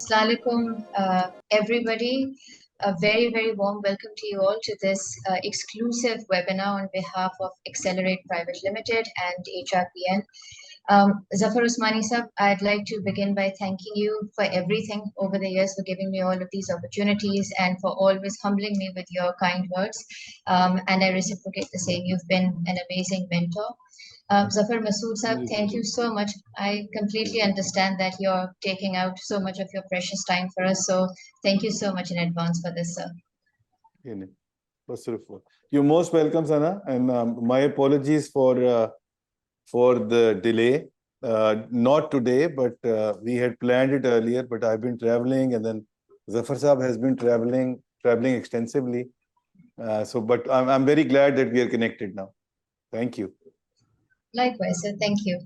Assalamu alaikum, everybody. A very, very warm welcome to you all to this exclusive webinar on behalf of Accelerate Private Limited and HRPN. Zafar Usmani sir, I'd like to begin by thanking you for everything over the years, for giving me all of these opportunities and for always humbling me with your kind words. And I reciprocate the same. You've been an amazing mentor. Zafar Masud sir, thank you so much. I completely understand that you're taking out so much of your precious time for us. So thank you so much in advance for this, sir. You're most welcome, Sana. And my apologies for the delay. Not today, but we had planned it earlier. But I've been traveling, and then Zafar Saab has been traveling extensively. But I'm very glad that we are connected now. Thank you. Likewise, sir. Thank you.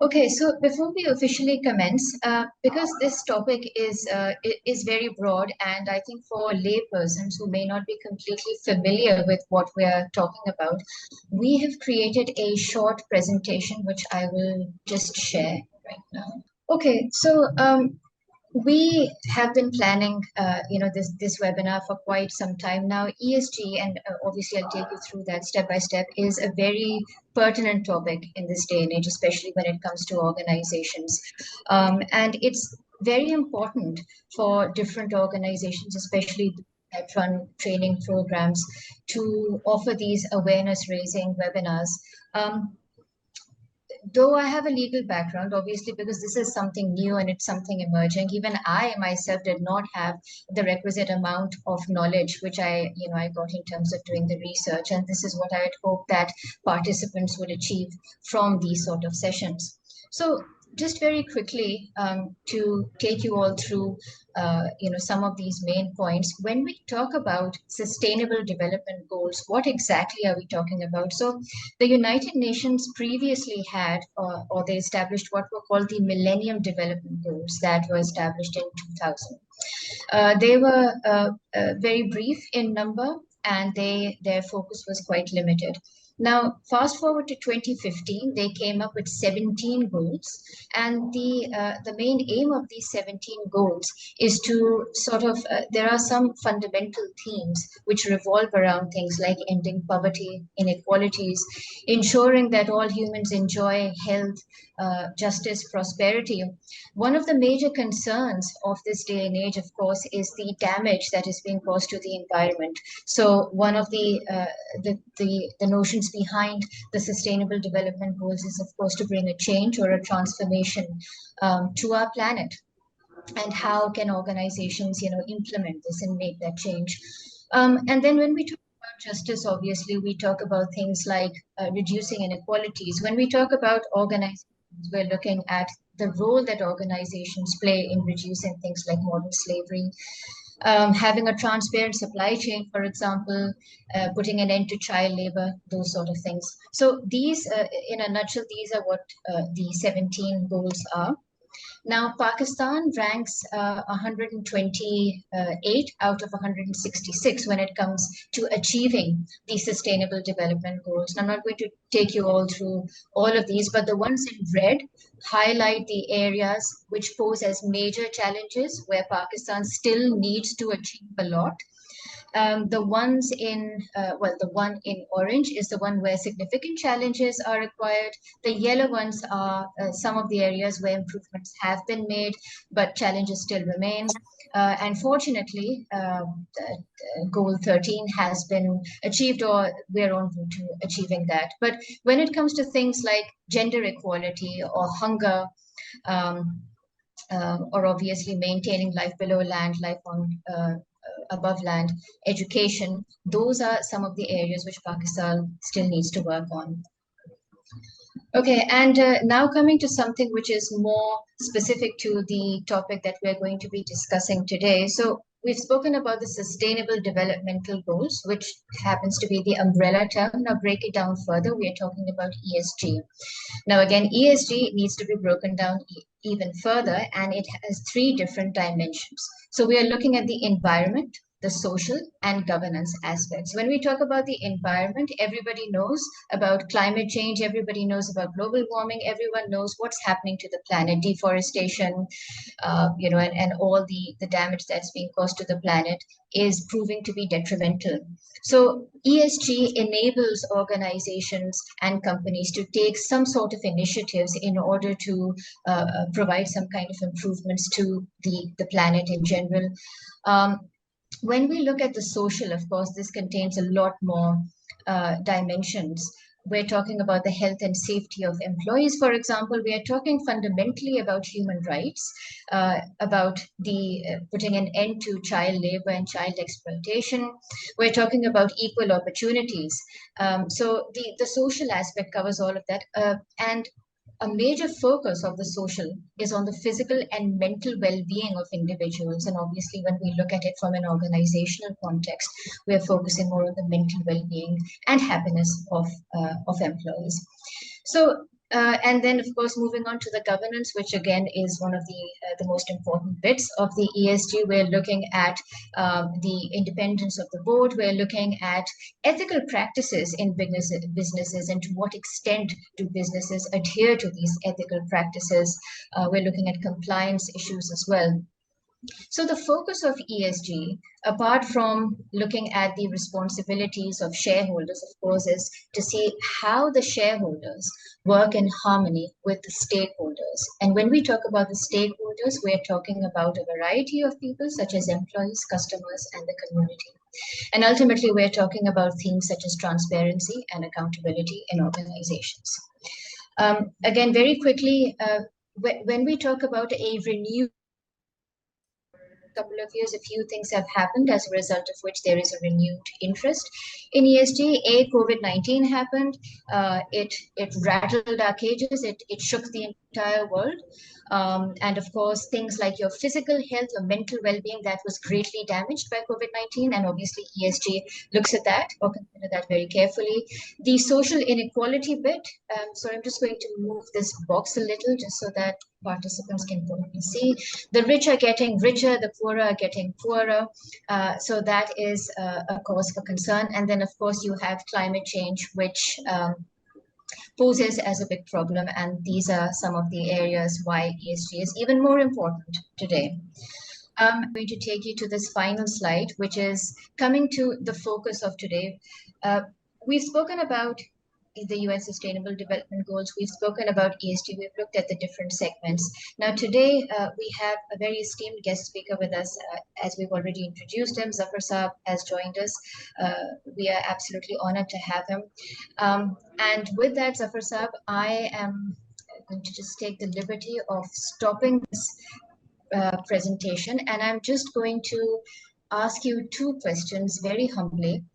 Okay, so before we officially commence, because this topic is very broad, and I think for laypersons who may not be completely familiar with what we are talking about, we have created a short presentation which I will just share right now. Okay, so we have been planning, this webinar for quite some time now. ESG, and obviously I'll take you through that step by step, is a very pertinent topic in this day and age, especially when it comes to organizations. And it's very important for different organizations, especially that run training programs, to offer these awareness-raising webinars. Though I have a legal background, obviously, because this is something new and it's something emerging, even I myself did not have the requisite amount of knowledge, which I got in terms of doing the research. And this is what I had hoped that participants would achieve from these sort of sessions. So just very quickly, to take you all through some of these main points. When we talk about sustainable development goals, what exactly are we talking about? So the United Nations previously had, or they established what were called the Millennium Development Goals that were established in 2000. They were very brief in number, and their focus was quite limited. Now, fast forward to 2015, they came up with 17 goals, and the main aim of these 17 goals is to sort of, there are some fundamental themes which revolve around things like ending poverty, inequalities, ensuring that all humans enjoy health, justice, prosperity. One of the major concerns of this day and age, of course, is the damage that is being caused to the environment. So one of the notions behind the Sustainable Development Goals is, of course, to bring a change or a transformation to our planet. And how can organizations, implement this and make that change? And then when we talk about justice, obviously, we talk about things like reducing inequalities. When we talk about organizations, we're looking at the role that organizations play in reducing things like modern slavery, having a transparent supply chain, for example, putting an end to child labor, those sort of things. So these, in a nutshell, these are what the 17 goals are. Now, Pakistan ranks 128 out of 166 when it comes to achieving the Sustainable Development Goals. And I'm not going to take you all through all of these, but the ones in red highlight the areas which pose as major challenges where Pakistan still needs to achieve a lot. The ones in, the one in orange is the one where significant challenges are required. The yellow ones are some of the areas where improvements have been made, but challenges still remain. And fortunately, goal 13 has been achieved, or we're on route to achieving that. But when it comes to things like gender equality or hunger, or obviously maintaining life below land, life on above land, education, those are some of the areas which Pakistan still needs to work on. Okay, and now coming to something which is more specific to the topic that we're going to be discussing today. So we've spoken about the Sustainable Developmental Goals, which happens to be the umbrella term. Now break it down further. We are talking about ESG. Now again, ESG needs to be broken down even further, and it has 3 different dimensions. So we are looking at the environment, the social and governance aspects. When we talk about the environment, everybody knows about climate change, everybody knows about global warming, everyone knows what's happening to the planet, deforestation, and all the damage that's being caused to the planet is proving to be detrimental. So ESG enables organizations and companies to take some sort of initiatives in order to provide some kind of improvements to the planet in general. When we look at the social, of course, this contains a lot more dimensions. We're talking about the health and safety of employees, for example. We are talking fundamentally about human rights, about the putting an end to child labor and child exploitation. We're talking about equal opportunities. So the social aspect covers all of that. And a major focus of the social is on the physical and mental well-being of individuals. And obviously, when we look at it from an organizational context, we are focusing more on the mental well-being and happiness of employees. So, and then, of course, moving on to the governance, which again is one of the most important bits of the ESG. We're looking at the independence of the board. We're looking at ethical practices in businesses and to what extent do businesses adhere to these ethical practices. We're looking at compliance issues as well. So the focus of ESG, apart from looking at the responsibilities of shareholders, of course, is to see how the shareholders work in harmony with the stakeholders. And when we talk about the stakeholders, we're talking about a variety of people, such as employees, customers, and the community. And ultimately, we're talking about themes such as transparency and accountability in organizations. Again, very quickly, when we talk about a renewed couple of years, a few things have happened as a result of which there is a renewed interest in ESG. COVID-19 happened. It rattled our cages. It shook the entire world. And of course, things like your physical health, your mental well-being, that was greatly damaged by COVID-19. And obviously, ESG looks at that or consider that very carefully. The social inequality bit. So I'm just going to move this box a little just so that participants can probably see. The rich are getting richer, the poorer are getting poorer. So that is a cause for concern. And then, of course, you have climate change, which poses as a big problem. And these are some of the areas why ESG is even more important today. I'm going to take you to this final slide, which is coming to the focus of today. We've spoken about the UN Sustainable Development Goals. We've spoken about ESG. We've looked at the different segments. Now, today, we have a very esteemed guest speaker with us, as we've already introduced him. Zafar Saab has joined us. We are absolutely honored to have him. And with that, Zafar Saab, I am going to just take the liberty of stopping this presentation, and I'm just going to ask you two questions very humbly.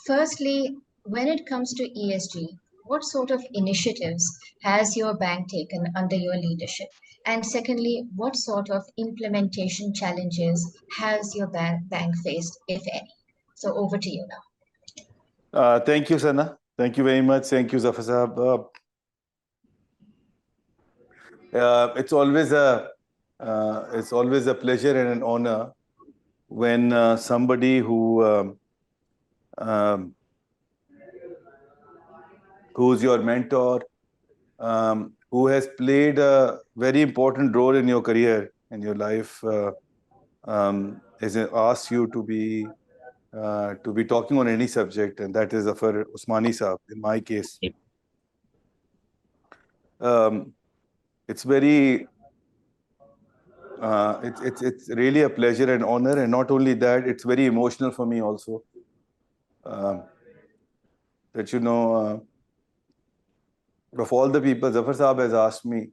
Firstly, when it comes to ESG, what sort of initiatives has your bank taken under your leadership? And secondly, what sort of implementation challenges has your bank faced, if any? So over to you now. Thank you, Sana. Thank you very much. Thank you, Zafar Saab. It's always a pleasure and an honor when somebody who's your mentor, who has played a very important role in your career, in your life, has asked you to be talking on any subject, and that is Zafar Usmani Saab, in my case. It's very, it's really a pleasure and honor, and not only that, it's very emotional for me also. That of all the people, Zafar Saab has asked me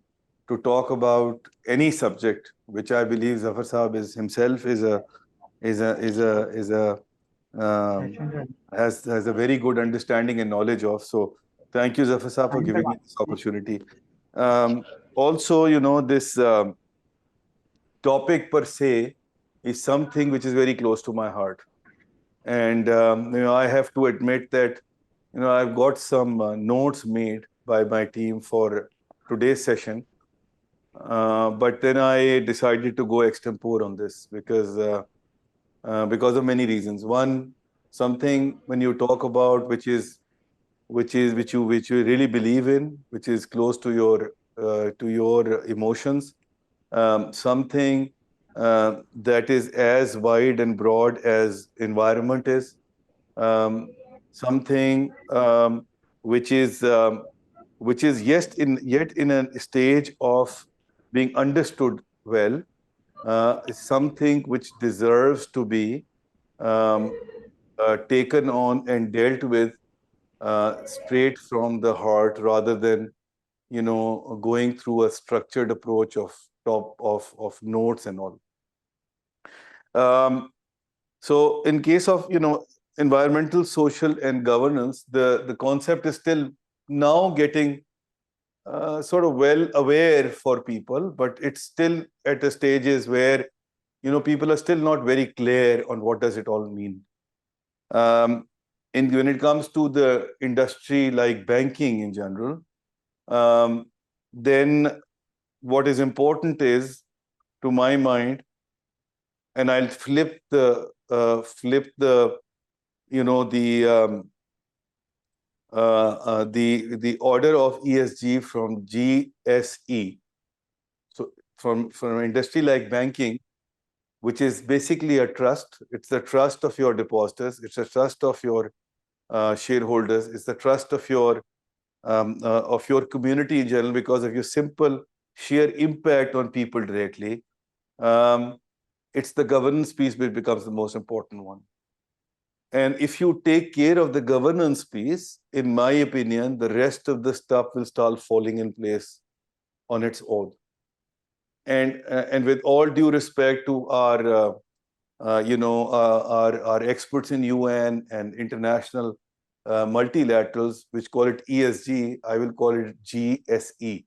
to talk about any subject, which I believe Zafar Saab is himself has a very good understanding and knowledge of. So thank you, Zafar Saab, for giving me this opportunity. Also, this topic per se is something which is very close to my heart. And, I have to admit that, I've got some notes made by my team for today's session. But then I decided to go extempore on this because because of many reasons. One, something when you talk about which you really believe in, which is close to your emotions, something that is as wide and broad as environment is, something which is yet in a stage of being understood well, is something which deserves to be um, taken on and dealt with straight from the heart, rather than going through a structured approach of top of notes and all. So in case of environmental, social, and governance, the concept is still now getting sort of well aware for people, but it's still at a stages where people are still not very clear on what does it all mean. And when it comes to the industry like banking in general, then what is important is, to my mind, and I'll flip the the order of ESG from GSE. So from an industry like banking, which is basically a trust. It's the trust of your depositors. It's the trust of your shareholders. It's the trust of your community in general, because of your simple sheer impact on people directly. It's the governance piece which becomes the most important one. And if you take care of the governance piece, in my opinion, the rest of the stuff will start falling in place on its own. And with all due respect to our our experts in UN and international multilaterals, which call it ESG, I will call it GSE.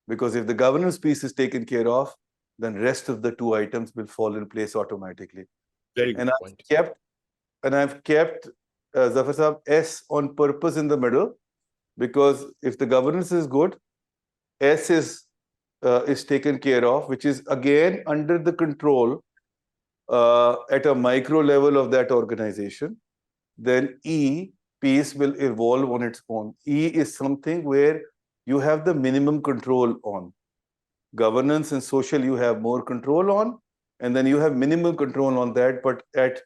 Because if the governance piece is taken care of, then rest of the two items will fall in place automatically. Very good and point. I've kept Zafar Saab, S on purpose in the middle, because if the governance is good, S is taken care of, which is again under the control at a micro level of that organization. Then E piece will evolve on its own. E is something where you have the minimum control on. Governance and social you have more control on, and then you have minimum control on that. But at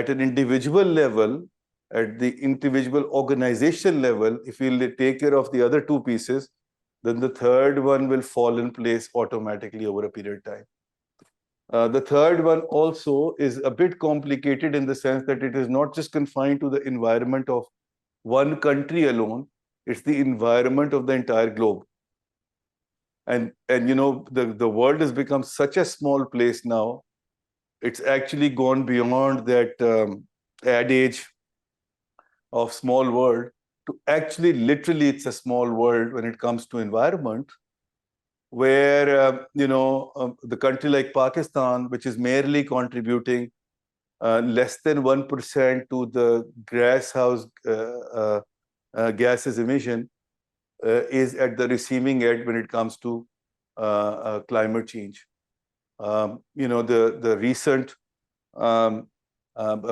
an individual level, at the individual organization level, if you take care of the other two pieces, then the third one will fall in place automatically over a period of time. The third one also is a bit complicated in the sense that it is not just confined to the environment of one country alone, it's the environment of the entire globe. And the world has become such a small place now. It's actually gone beyond that adage of small world to actually literally it's a small world when it comes to environment, where the country like Pakistan, which is merely contributing less than 1% to the greenhouse gases emission, is at the receiving end when it comes to climate change. The recent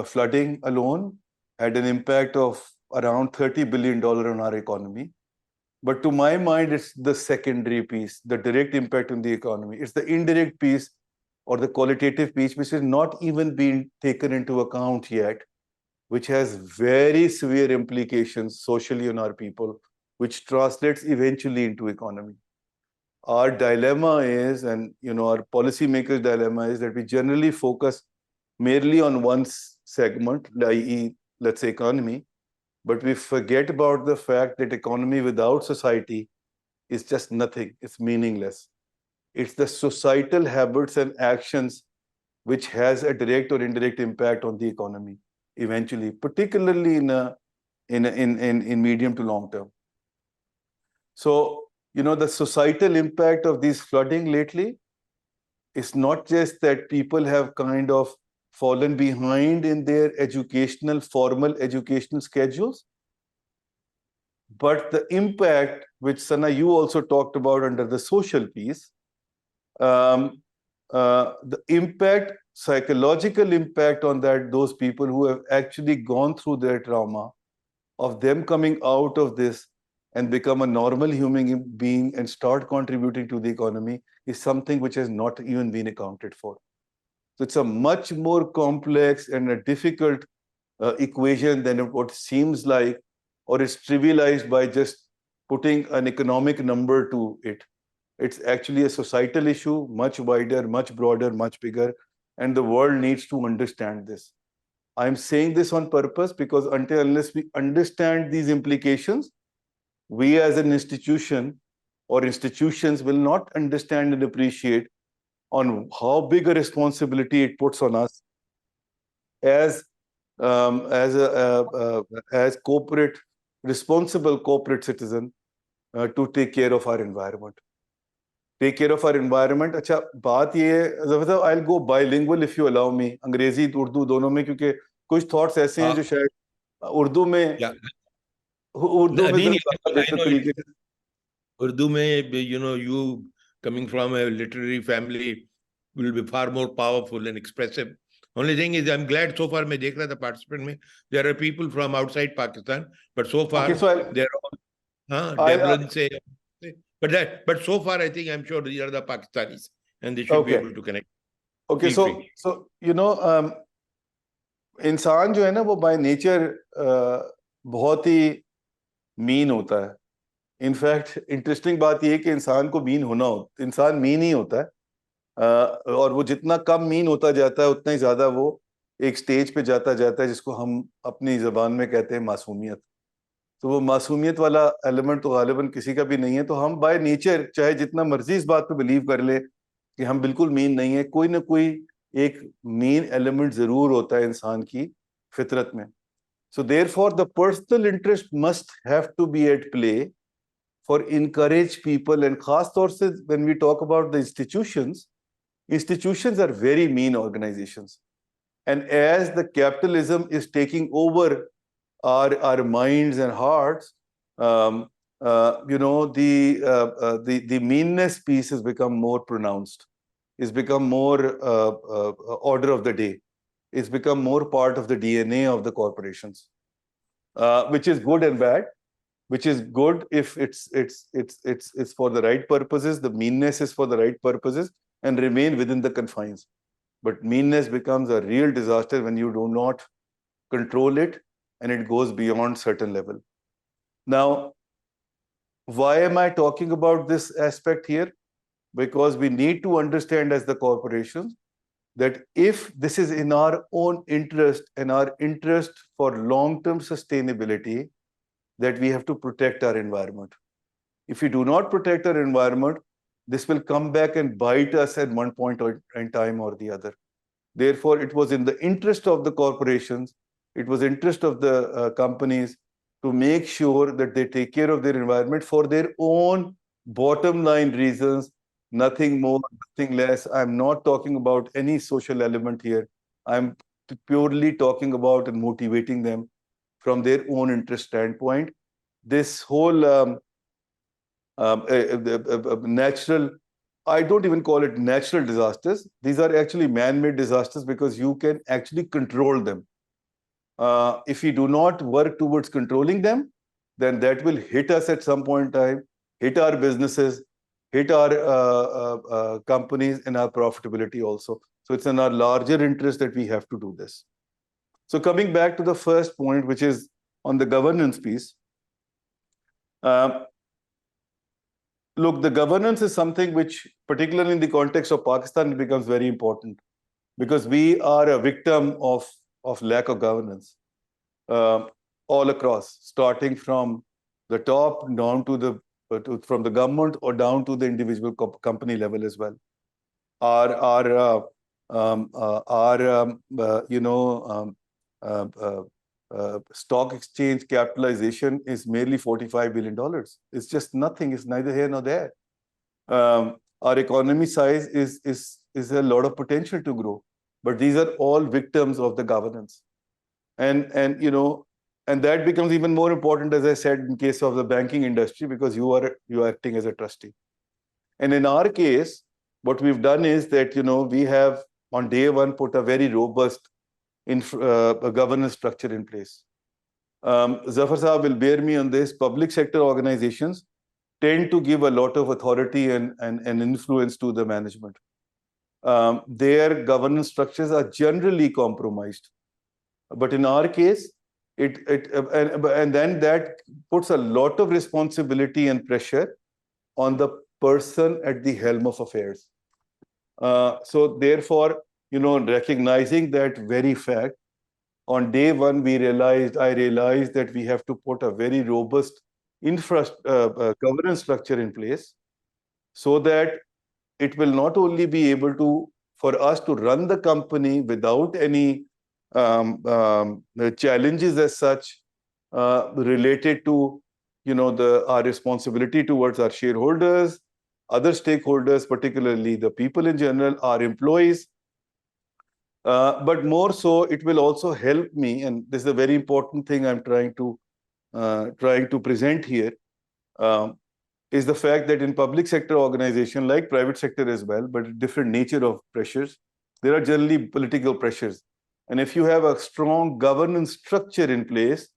flooding alone had an impact of around $30 billion on our economy. But to my mind, it's the secondary piece, the direct impact on the economy. It's the indirect piece or the qualitative piece, which is not even being taken into account yet, which has very severe implications socially on our people, which translates eventually into economy. Our dilemma is, and our policymakers' dilemma is, that we generally focus merely on one segment, i.e., let's say economy, but we forget about the fact that economy without society is just nothing. It's meaningless. It's the societal habits and actions which has a direct or indirect impact on the economy eventually, particularly in medium to long term. So, the societal impact of these flooding lately is not just that people have kind of fallen behind in their formal educational schedules, but the impact, which Sana, you also talked about under the social piece, the impact psychological impact on those people who have actually gone through their trauma, of them coming out of this and become a normal human being and start contributing to the economy, is something which has not even been accounted for. So it's a much more complex and a difficult equation than what seems like, or is trivialized by just putting an economic number to it. It's actually a societal issue, much wider, much broader, much bigger, and the world needs to understand this. I'm saying this on purpose because unless we understand these implications, we as an institution or institutions will not understand and appreciate on how big a responsibility it puts on us as corporate, responsible corporate citizen to take care of our environment. Take care of our environment. अच्छा बात ये है, I'll go bilingual if you allow me, Angrezi Urdu दोनों में, क्योंकि कुछ thoughts ऐसे हैं जो शायद उर्दू में ज़्यादा बेहतर तरीके से Urdu में, you coming from a literary family will be far more powerful and expressive. Only thing is, I'm glad so far मैं देख रहा था participant में, there are people from outside Pakistan, but so far they're all Devlin say, but so far I think I'm sure these are the Pakistanis and they should be able to connect. Okay, so इंसान जो है ना वो by nature बहुत ही mean होता है. In fact interesting बात यह है कि इंसान को मीन होना हो, इंसान मीन ही होता है, और वो जितना कम मीन होता जाता है उतना ही ज्यादा वो एक स्टेज पे जाता है जिसको हम अपनी जबान में कहते हैं मासूमियत. तो वो मासूमियत वाला एलिमेंट तो गालिबन किसी का भी नहीं है. तो हम बाय नेचर चाहे जितना मर्जी इस बात पे बिलीव कर ले कि हम बिल्कुल मीन नहीं है, कोई ना कोई एक मीन एलिमेंट जरूर होता है इंसान की फितरत में. So therefore the personal interest must have to be at play for encourage people, and खास तौर से when we talk about the institutions are very mean organizations, and as the capitalism is taking over our minds and hearts, the meanness piece has become more pronounced. It's become more order of the day. It's become more part of the DNA of the corporations, which is good and bad. Which is good if it's for the right purposes. The meanness is for the right purposes and remain within the confines. But meanness becomes a real disaster when you do not control it and it goes beyond certain level. Now, why am I talking about this aspect here? Because we need to understand as the corporations that if this is in our own interest and our interest for long-term sustainability, that we have to protect our environment. If we do not protect our environment, this will come back and bite us at one point in time or the other. Therefore, it was in the interest of the corporations, it was interest of the companies to make sure that they take care of their environment for their own bottom line reasons, nothing more, nothing less. I'm not talking about any social element here. I'm purely talking about and motivating them from their own interest standpoint. This whole natural, I don't even call it natural disasters. These are actually man-made disasters because you can actually control them. If we do not work towards controlling them, then that will hit us at some point in time, hit our businesses, hit our companies and our profitability also. So it's in our larger interest that we have to do this. So coming back to the first point, which is on the governance piece. Look, the governance is something which, particularly in the context of Pakistan, it becomes very important because we are a victim of lack of governance all across, starting from the top down to the from the government or down to the individual company level as well. Stock exchange capitalization is merely $45 billion. It's just nothing. It's neither here nor there. Our economy size is a lot of potential to grow, but these are all victims of the governance, and that becomes even more important, as I said, in case of the banking industry, because you are acting as a trustee. And in our case, what we've done is that we have on day one, put a very robust governance structure in place. Zafar Saab will bear me on this. Public sector organizations tend to give a lot of authority and influence to the management. Their governance structures are generally compromised. But in our case, and then that puts a lot of responsibility and pressure on the person at the helm of affairs. So therefore, recognizing that very fact, on day one, I realized that we have to put a very robust governance structure in place so that it will not only be able for us to run the company without any challenges as such related to our responsibility towards our shareholders, other stakeholders, particularly the people in general, our employees. But more so, it will also help me, and this is a very important thing I'm trying to present here, is the fact that in public sector organization, like private sector as well, but different nature of pressures, there are generally political pressures. And if you have a strong governance structure in place,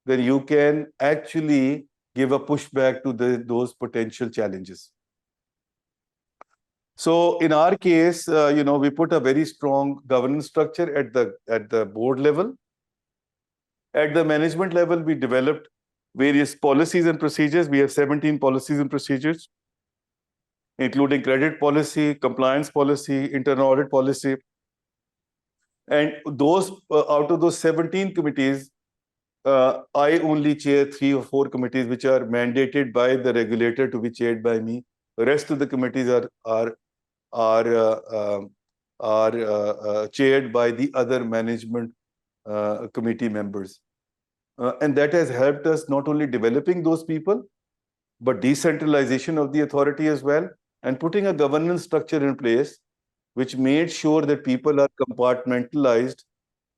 then you can actually give a pushback to those potential challenges. So in our case, we put a very strong governance structure at the board level. At the management level, we developed various policies and procedures. We have 17 policies and procedures, including credit policy, compliance policy, internal audit policy. And those out of those 17 committees, I only chair 3 or 4 committees which are mandated by the regulator to be chaired by me. The rest of the committees are chaired by the other management committee members. And that has helped us not only developing those people, but decentralization of the authority as well, and putting a governance structure in place which made sure that people are compartmentalized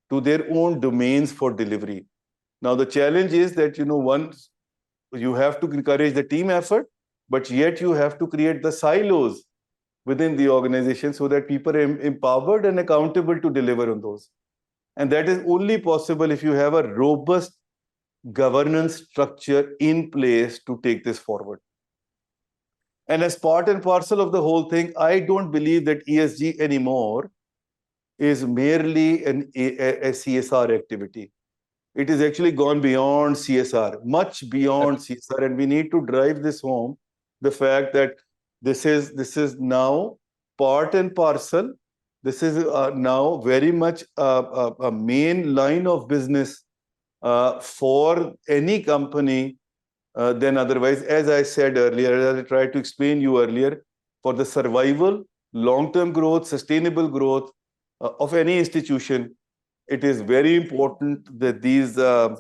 to their own domains for delivery. Now, the challenge is that, once you have to encourage the team effort, but yet you have to create the silos within the organization so that people are empowered and accountable to deliver on those. And that is only possible if you have a robust governance structure in place to take this forward. And as part and parcel of the whole thing, I don't believe that ESG anymore is merely a CSR activity. It is actually gone beyond CSR, much beyond CSR, and we need to drive this home, the fact that this is now part and parcel. This is now very much a main line of business for any company than otherwise. As I said earlier, as I tried to explain you earlier, for the survival, long-term growth, sustainable growth of any institution, it is very important that these that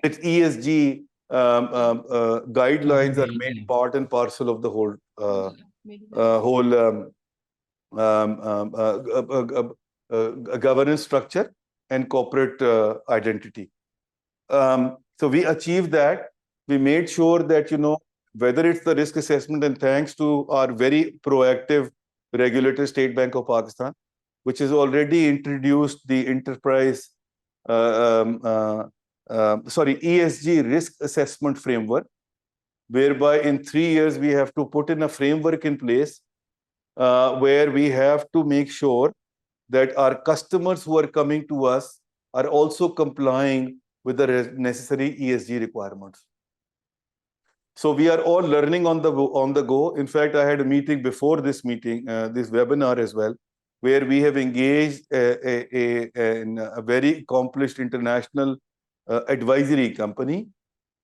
ESG guidelines are made part and parcel of the whole governance structure and corporate identity. So we achieved that. We made sure that, whether it's the risk assessment, and thanks to our very proactive regulator, State Bank of Pakistan, which has already introduced the enterprise, ESG risk assessment framework, whereby in 3 years we have to put in a framework in place where we have to make sure that our customers who are coming to us are also complying with the necessary ESG requirements. So we are all learning on the go. In fact, I had a meeting before this meeting, this webinar as well, where we have engaged a very accomplished international advisory company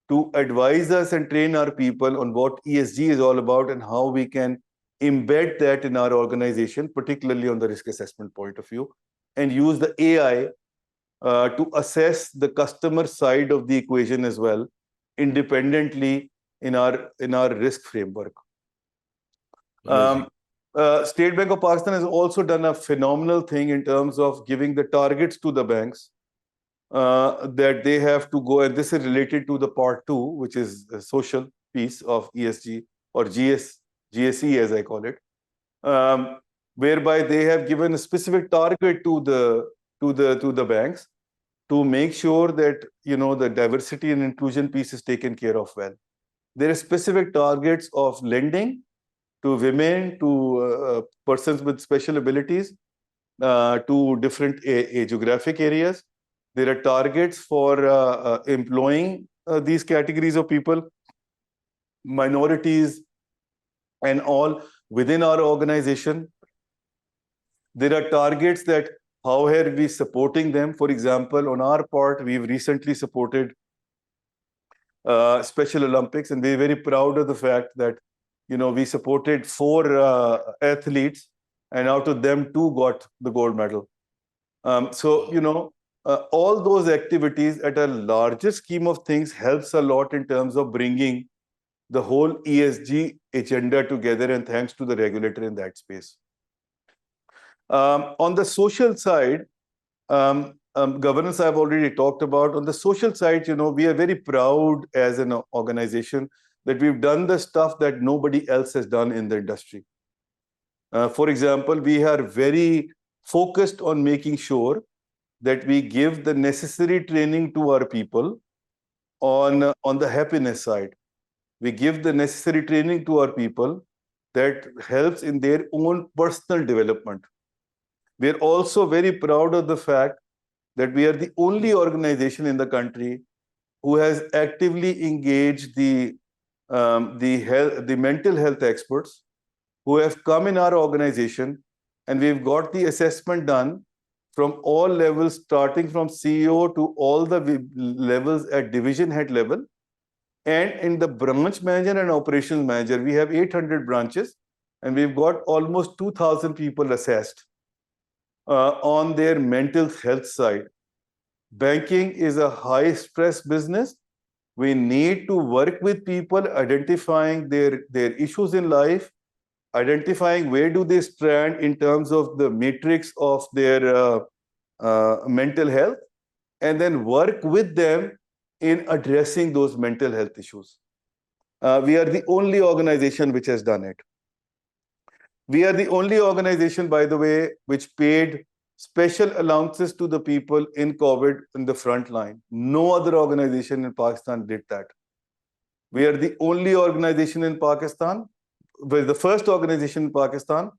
to advise us and train our people on what ESG is all about and how we can embed that in our organization, particularly on the risk assessment point of view, and use the AI to assess the customer side of the equation as well, independently in our risk framework. State Bank of Pakistan has also done a phenomenal thing in terms of giving the targets to the banks that they have to go, and this is related to the part 2, which is the social piece of ESG or GSE as I call it. whereby they have given a specific target to the banks to make sure that the diversity and inclusion piece is taken care of well. There are specific targets of lending to women, to persons with special abilities, to different geographic areas. There are targets for employing these categories of people, minorities, and all within our organization. There are targets that how are we supporting them. For example, on our part, we've recently supported Special Olympics, and we're very proud of the fact that we supported 4 athletes, and out of them 2 got the gold medal. All those activities at a larger scheme of things helps a lot in terms of bringing the whole ESG agenda together, and thanks to the regulator in that space. On the social side, governance I've already talked about. On the social side, we are very proud as an organization that we've done the stuff that nobody else has done in the industry. For example, we are very focused on making sure that we give the necessary training to our people on the happiness side. We give the necessary training to our people that helps in their own personal development. We are also very proud of the fact that we are the only organization in the country who has actively engaged the mental health experts who have come in our organization, and we've got the assessment done from all levels, starting from CEO to all the levels at division head level. And in the branch manager and operations manager, we have 800 branches, and we've got almost 2,000 people assessed on their mental health side. Banking is a high stress business. We need to work with people, identifying their issues in life, identifying where do they stand in terms of the matrix of their mental health, and then work with them in addressing those mental health issues. We are the only organization which has done it. We are the only organization, by the way, which paid special allowances to the people in COVID in the front line. No other organization in Pakistan did that. We are the only organization in Pakistan, the first organization in Pakistan,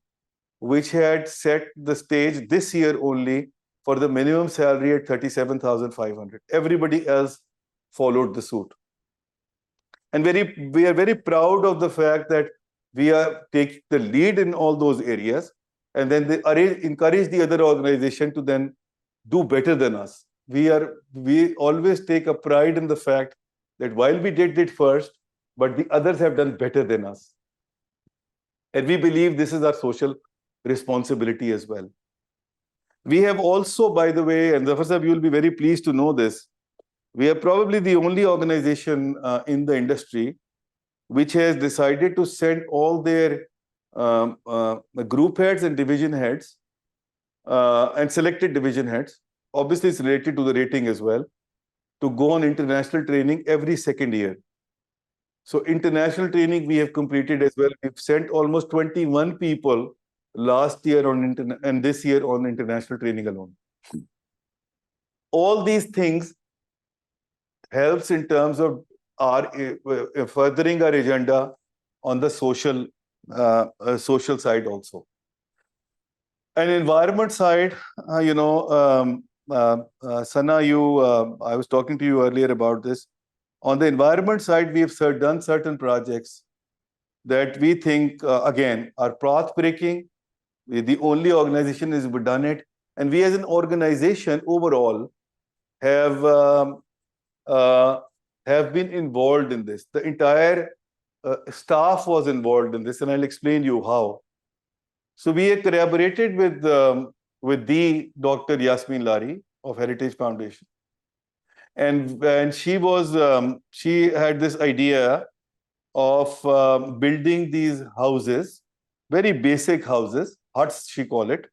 which had set the stage this year only for the minimum salary at 37,500. Everybody else followed the suit. And we are very proud of the fact that we are taking the lead in all those areas, and then they encourage the other organization to then do better than us. We always take a pride in the fact that while we did it first, but the others have done better than us. And we believe this is our social responsibility as well. We have also, by the way, and Zafar Sahib, you will be very pleased to know this, we are probably the only organization in the industry which has decided to send all their group heads and division heads and selected division heads, obviously it's related to the rating as well, to go on international training every second year. So international training we have completed as well. We've sent almost 21 people last year and this year on international training alone. All these things helps in terms of our furthering our agenda on the social side also. And environment side, Sana, I was talking to you earlier about this. On the environment side, we have done certain projects that we think, again, are path-breaking. We're the only organization that has done it. And we as an organization overall have been involved in this. The entire staff was involved in this, and I'll explain you how. So we have collaborated with the Dr. Yasmin Lari of Heritage Foundation. And she had this idea of building these houses, very basic houses, huts she call it,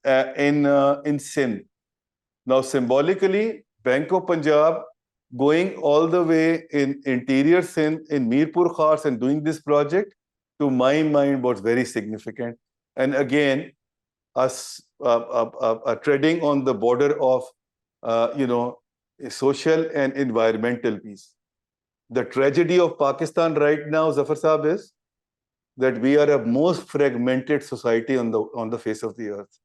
in Sindh. Now symbolically, Bank of Punjab going all the way in interior Sindh, in Mirpur Khas, and doing this project, to my mind was very significant. And again, us treading on the border of, social and environmental peace. The tragedy of Pakistan right now, Zafar Saab, is that we are a most fragmented society on the face of the earth.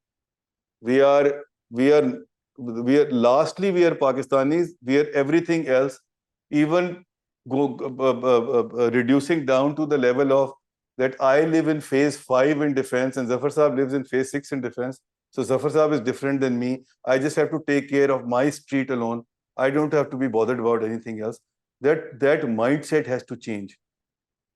We are lastly, we are Pakistanis. We are everything else, even reducing down to the level of that I live in phase 5 in defense and Zafar Saab lives in phase 6 in defense. So Zafar Saab is different than me. I just have to take care of my street alone. I don't have to be bothered about anything else. That mindset has to change.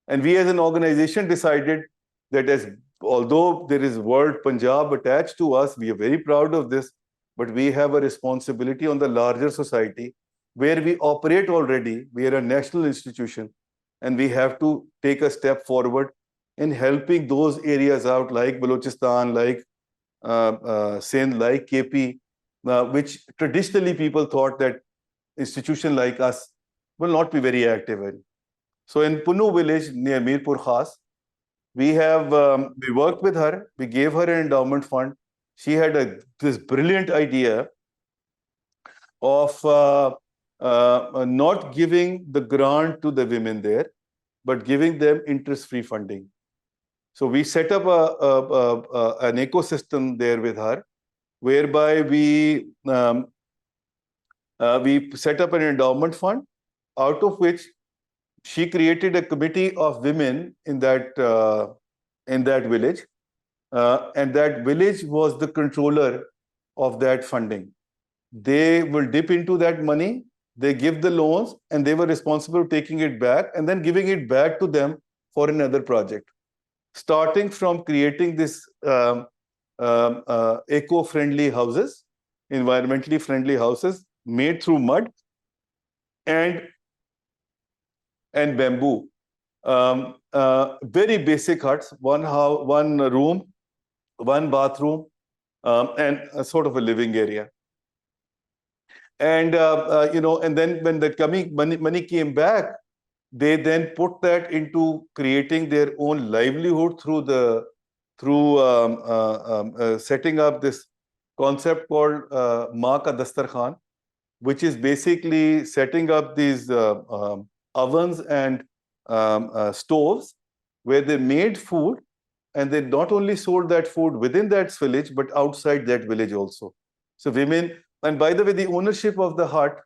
And we as an organization decided that although there is word Punjab attached to us, we are very proud of this, but we have a responsibility on the larger society where we operate already. We are a national institution and we have to take a step forward in helping those areas out like Balochistan, like Sindh, like KP, which traditionally people thought that institution like us will not be very active in. So in Punnu village near Mirpur Khas, we worked with her. We gave her an endowment fund. She had this brilliant idea of not giving the grant to the women there, but giving them interest-free funding. So we set up an ecosystem there with her, whereby we set up an endowment fund, out of which she created a committee of women in that village, and that village was the controller of that funding. They will dip into that money, they give the loans, and they were responsible for taking it back and then giving it back to them for another project. Starting from creating this eco-friendly houses, environmentally friendly houses made through mud and bamboo. Very basic huts, one room, one bathroom, and a sort of a living area. And and then when the money came back, they then put that into creating their own livelihood through setting up this concept called Maa Ka Dastarkhan, which is basically setting up these ovens and stoves where they made food, and they not only sold that food within that village, but outside that village also. So women, and by the way, the ownership of the hut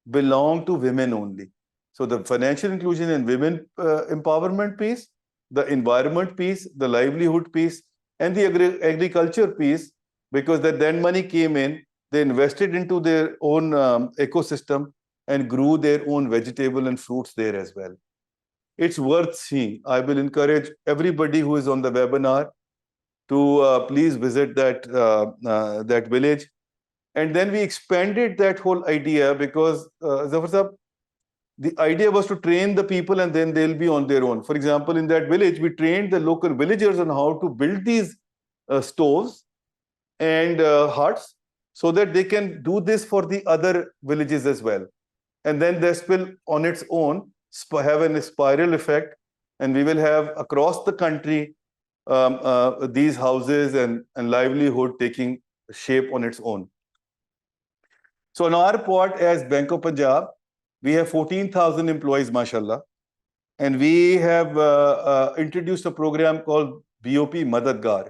belonged to women only. So the financial inclusion and women empowerment piece, the environment piece, the livelihood piece, and the agriculture piece, because then money came in, they invested into their own ecosystem and grew their own vegetable and fruits there as well. It's worth seeing. I will encourage everybody who is on the webinar to please visit that village. And then we expanded that whole idea because, Zafar Saab, the idea was to train the people and then they'll be on their own. For example, in that village, we trained the local villagers on how to build these stoves and huts so that they can do this for the other villages as well. And then this will on its own have a spiral effect, and we will have across the country these houses and livelihood taking shape on its own. So on our part as Bank of Punjab, we have 14,000 employees, mashallah. And we have introduced a program called BOP Madadgar,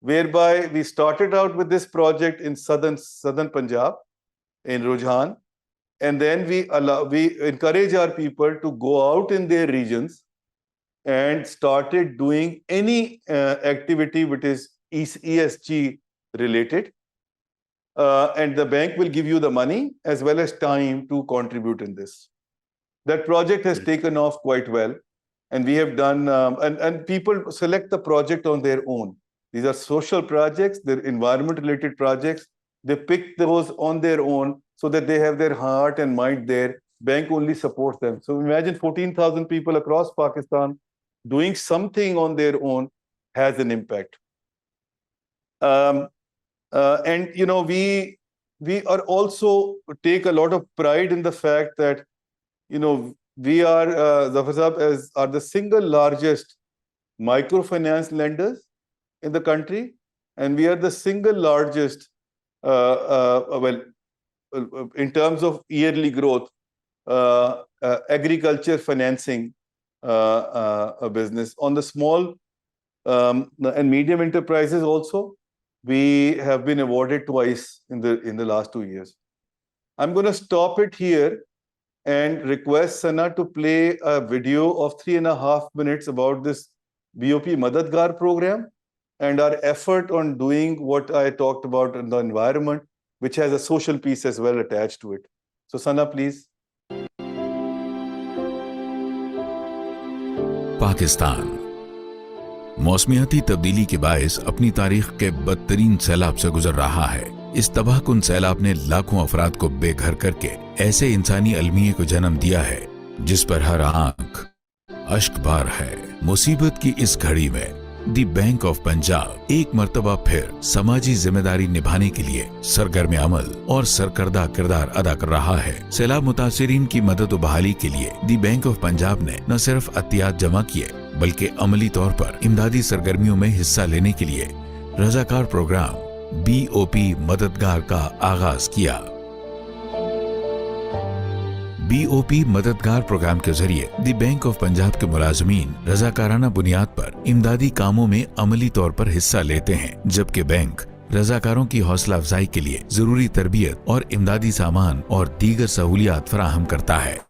whereby we started out with this project in southern Punjab, in Rujhan. And then we encourage our people to go out in their regions and started doing any activity which is ESG related. And the bank will give you the money as well as time to contribute in this. That project has taken off quite well. And we have done, and people select the project on their own. These are social projects, they're environment related projects. They pick those on their own so that they have their heart and mind there. Bank only supports them. So imagine 14,000 people across Pakistan doing something on their own has an impact. And we are also take a lot of pride in the fact that we are Zafar Saab are the single largest microfinance lenders in the country, and we are the single largest, in terms of yearly growth, agriculture financing business. On the small and medium enterprises also, we have been awarded twice in the last 2 years. I'm going to stop it here and request Sana to play a video of 3.5 minutes about this BOP Madadgar program and our effort on doing what I talked about in the environment, which has a social piece as well attached to it. So Sana, please. Pakistan मौसमियाती तब्दीली के बायस अपनी तारीख के बदतरीन सैलाब से गुजर रहा है। इस तबाहकुन सैलाब ने लाखों अफराद को बेघर करके ऐसे इंसानी अलमिये को जन्म दिया है जिस पर हर आंख अश्कबार है। मुसीबत की इस घड़ी में दी बैंक ऑफ पंजाब एक मर्तबा फिर समाजी जिम्मेदारी निभाने के लिए सरगर्म अमल और सरकर्दा किरदार अदा कर रहा है। सैलाब मुतासिरीन की मदद और बहाली के लिए दी बैंक ऑफ पंजाब ने न सिर्फ अतियात जमा किए बल्कि अमली तौर पर इमदादी सरगर्मियों में हिस्सा लेने के लिए रजाकार प्रोग्राम BOP मददगार का आगाज किया। BOP मददगार प्रोग्राम के जरिए दी बैंक ऑफ पंजाब के मुलाजमीन रजाकाराना बुनियाद पर इमदादी कामों में अमली तौर पर हिस्सा लेते हैं, जबकि बैंक रजाकारों की हौसला अफजाई के लिए जरूरी तरबियत और इमदादी सामान और दीगर सहूलियात फराहम करता है।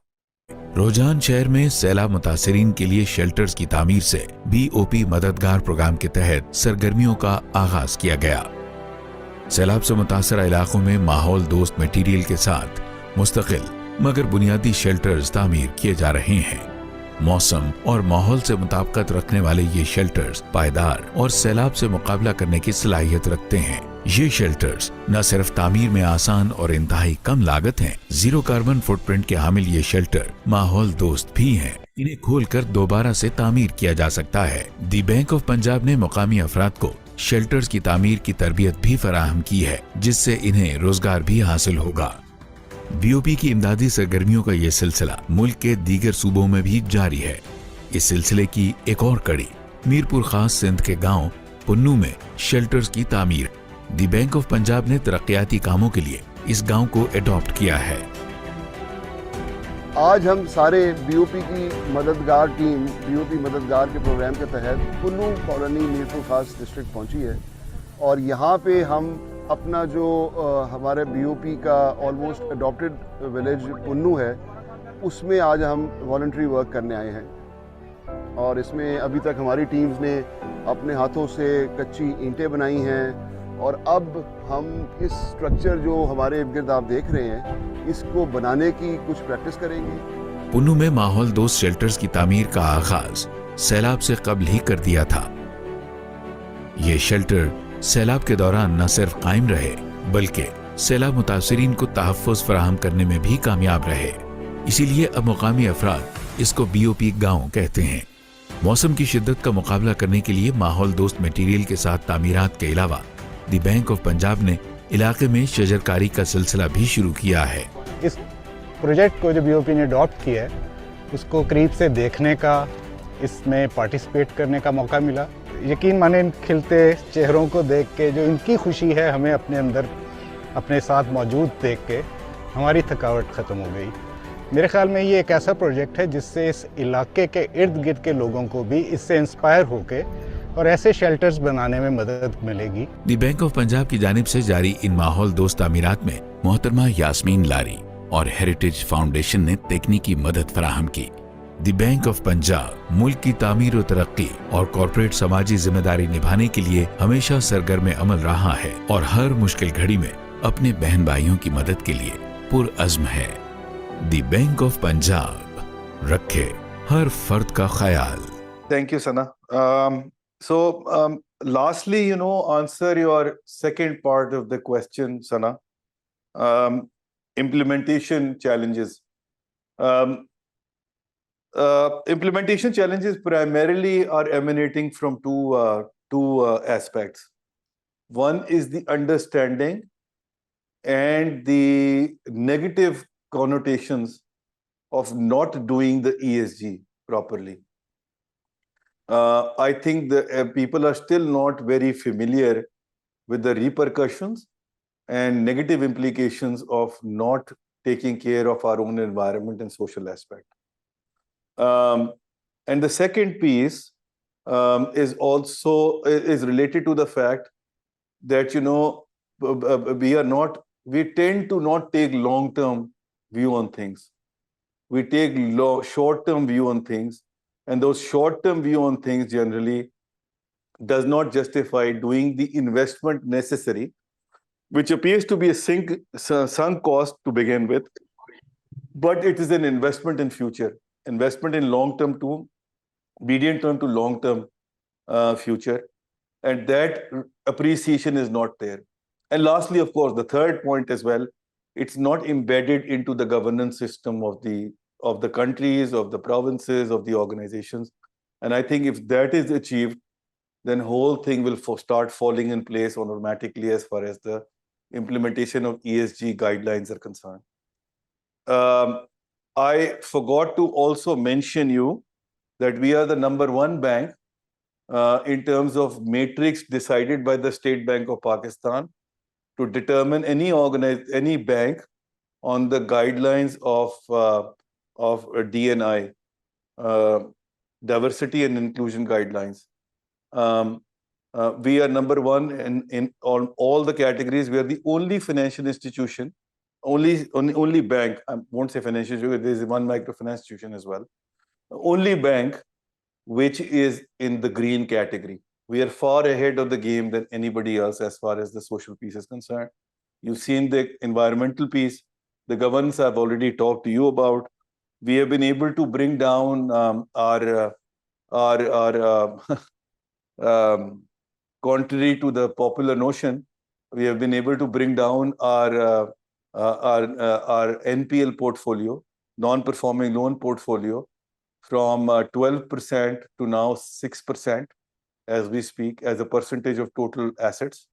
रोजान शहर में सैलाब मुतासिरीन के लिए शेल्टर्स की तामीर से BOP मददगार प्रोग्राम के तहत सरगर्मियों का आगाज किया गया। सैलाब से मुतासरा इलाकों में माहौल दोस्त मटीरियल के साथ मुस्तकिल मगर बुनियादी शेल्टर्स तामीर किए जा रहे हैं। मौसम और माहौल से मुताबिकत रखने वाले ये शेल्टर्स पायदार और सैलाब से मुकाबला करने की सलाहियत रखते हैं। ये शेल्टर्स न सिर्फ तामीर में आसान और इंतहाई कम लागत हैं, जीरो कार्बन फुटप्रिंट के हामिल ये शेल्टर माहौल दोस्त भी हैं। इन्हें खोलकर दोबारा से तामीर किया जा सकता है। दी बैंक ऑफ पंजाब ने मुकामी अफराद को शेल्टर्स की तामीर की तरबियत भी फराहम की है, जिससे इन्हें रोजगार भी हासिल होगा। BOP की इमदादी सरगर्मियों का ये सिलसिला मुल्क के दीगर सूबों में भी जारी है। इस सिलसिले की एक और कड़ी मीरपुर खास सिंध के गांव पुन्नू में शेल्टर्स की तामीर। दी बैंक ऑफ पंजाब ने तरक्याती कामों के लिए इस गांव को अडॉप्ट किया है। आज हम सारे BOP की मददगार टीम BOP मददगार के प्रोग्राम के तहत पुन्नू कॉलोनी मीरपुर खास डिस्ट्रिक्ट पहुंची है और यहाँ पे हम अपना जो हमारे BOP का ऑलमोस्ट अडॉप्टेड विलेज पुन्नू है उसमें आज हम वॉलंटरी वर्क करने आए हैं और इसमें अभी तक हमारी टीम्स ने अपने हाथों से कच्ची ईंटें बनाई हैं और अब हम इस स्ट्रक्चर जो हमारे इर्द-गिर्द आप देख रहे हैं इसको बनाने की कुछ प्रैक्टिस करेंगे। पुन्नू में माहौल दोस्त शेल्टर्स की तामीर का आगाज सैलाब से कबल ही कर दिया था। ये शेल्टर सैलाब के दौरान न सिर्फ कायम रहे बल्कि सैलाब मुतासिरीन को तहफ़्फ़ुज़ फराहम करने में भी कामयाब रहे। इसीलिए अब मुकामी अफराद इसको BOP गांव कहते हैं। मौसम की शिद्दत का मुकाबला करने के लिए माहौल दोस्त मटीरियल के साथ तामीरात के अलावा दी बैंक ऑफ पंजाब ने इलाके में शजरकारी का सिलसिला भी शुरू किया है। इस प्रोजेक्ट को जो BOP ने अडॉप्ट किया है उसको करीब से देखने का, इसमें पार्टिसिपेट करने का मौका मिला। यकीन माने इन खिलते चेहरों को देख के जो इनकी खुशी है हमें अपने अंदर अपने साथ मौजूद देख के हमारी थकावट ख़त्म हो गई। मेरे ख्याल में ये एक ऐसा प्रोजेक्ट है जिससे इस इलाके के इर्द गिर्द के लोगों को भी इससे इंस्पायर होके और ऐसे शेल्टर्स बनाने में मदद मिलेगी। दी बैंक ऑफ पंजाब की जानिब से जारी इन माहौल दोस्त तामीरात में मोहतरमा यास्मीन लारी और हेरिटेज फाउंडेशन ने तकनीकी मदद फराहम की। दी बैंक ऑफ पंजाब मुल्क की तामीर और तरक्की और कॉर्पोरेट समाजी जिम्मेदारी निभाने के लिए हमेशा सरगर्म अमल रहा है और हर मुश्किल घड़ी में अपने बहन भाइयों की मदद के लिए पुरअज़्म है। दी बैंक ऑफ पंजाब रखे हर फर्द का ख्याल। Thank you, Sana. Lastly, answer your second part of the question, Sana. Implementation challenges. Implementation challenges primarily are emanating from two aspects. One is the understanding and the negative connotations of not doing the ESG properly. I think the people are still not very familiar with the repercussions and negative implications of not taking care of our own environment and social aspect. And the second piece is also is related to the fact that, you know, we tend to not take long-term view on things. We take short-term view on things, and those short-term view on things generally does not justify doing the investment necessary, which appears to be a sunk cost to begin with, but it is an investment in future, investment in long-term to medium-term to long-term future, and that appreciation is not there. And lastly, of course, the third point as well, it's not embedded into the governance system of the countries, of the provinces, of the organizations. And I think if that is achieved, then whole thing will start falling in place automatically as far as the implementation of ESG guidelines are concerned. I forgot to also mention you that we are the #1 bank in terms of matrix decided by the State Bank of Pakistan to determine any bank on the guidelines of D&I, diversity and inclusion guidelines. We are #1 in all the categories. We are the only financial institution, only bank. I won't say financial institution. There is one microfinance institution as well. Only bank which is in the green category. We are far ahead of the game than anybody else as far as the social piece is concerned. You've seen the environmental piece. The governance I've already talked to you about. We have been able to bring down our contrary to the popular notion, we have been able to bring down our NPL portfolio, non-performing loan portfolio, from 12% to now 6% as we speak, as a percentage of total assets.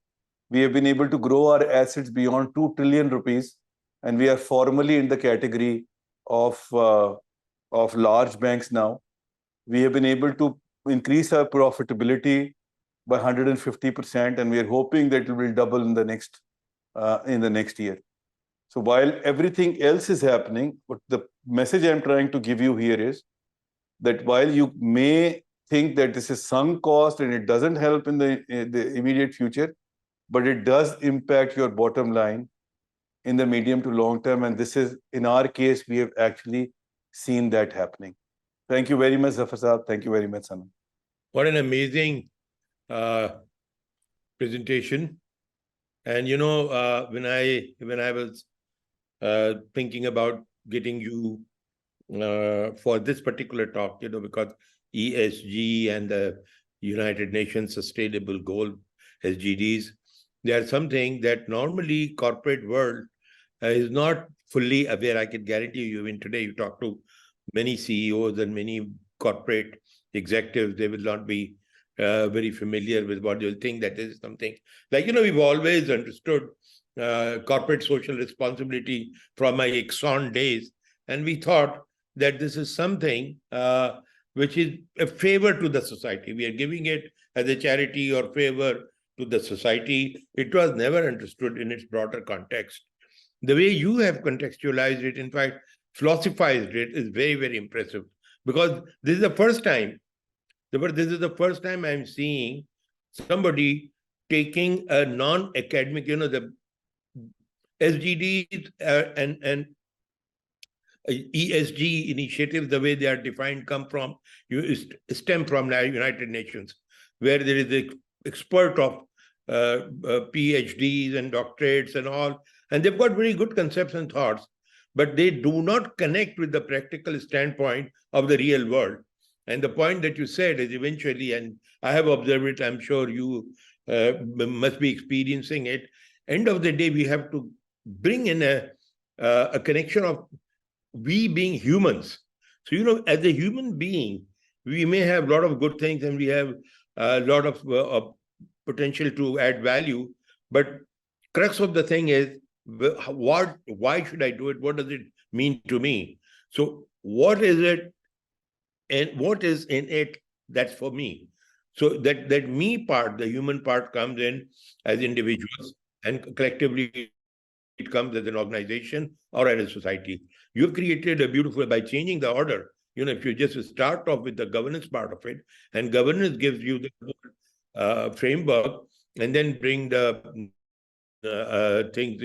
We have been able to grow our assets beyond 2 trillion rupees, and we are formally in the category of large banks now. We have been able to increase our profitability by 150%, and we are hoping that it will double in the next year. So while everything else is happening, but the message I'm trying to give you here is that while you may think that this is sunk cost and it doesn't help in the immediate future, but it does impact your bottom line in the medium to long term. And this is, in our case, we have actually seen that happening. Thank you very much, Zafar Saab. Thank you very much, Sana. What an amazing presentation. And you know, when I was thinking about getting you for this particular talk, you know, because ESG and the United Nations Sustainable Goal, SDGs, they are something that normally corporate world is not fully aware. I can guarantee you, even today you talk to many CEOs and many corporate executives, they will not be very familiar with what they'll think that is something. Like, you know, we've always understood corporate social responsibility from my Exxon days, and we thought that this is something which is a favor to the society. We are giving it as a charity or favor to the society. It was never understood in its broader context. The way you have contextualized it, in fact, philosophized it, is very, very impressive. Because this is the first time, I'm seeing somebody taking a non-academic, you know, the SDGs and ESG initiatives, the way they are defined, stem from the United Nations, where there is an expert of PhDs and doctorates and all, and they've got very good concepts and thoughts, but they do not connect with the practical standpoint of the real world. And the point that you said is eventually, and I have observed it, I'm sure you must be experiencing it, end of the day, we have to bring in a connection of we being humans. So, you know, as a human being, we may have a lot of good things and we have a lot of potential to add value, but crux of the thing is, why should I do it? What does it mean to me? So what is it, and what is in it That's for me. So that me part, the human part, comes in as individuals, and collectively it comes as an organization or as a society. You've created a beautiful, by changing the order, if you just start off with the governance part of it, and governance gives you the framework, and then bring the things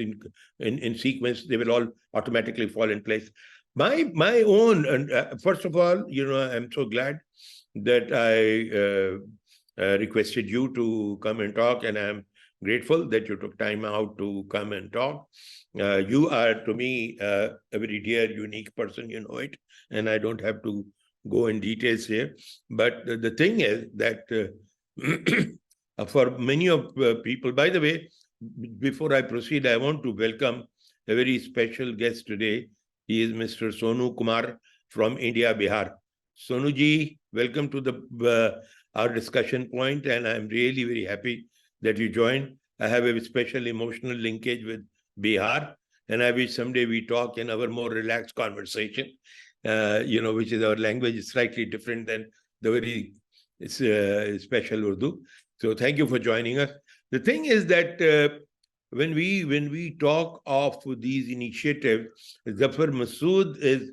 in sequence, they will all automatically fall in place. My own, and first of all, I'm so glad that I requested you to come and talk, and I'm grateful that you took time out to come and talk. You are, to me, a very dear, unique person, you know it, and I don't have to go in details here. But the thing is that for many of people, by the way, before I proceed, I want to welcome a very special guest today. He is Mr. Sonu Kumar from India, Bihar. Sonu ji, welcome to our discussion point, and I'm really very happy that you joined. I have a special emotional linkage with Bihar, and I wish someday we talk in our more relaxed conversation, which is our language is slightly different than the very special Urdu. So thank you for joining us. The thing is that when we talk of these initiatives, Zafar Masud is,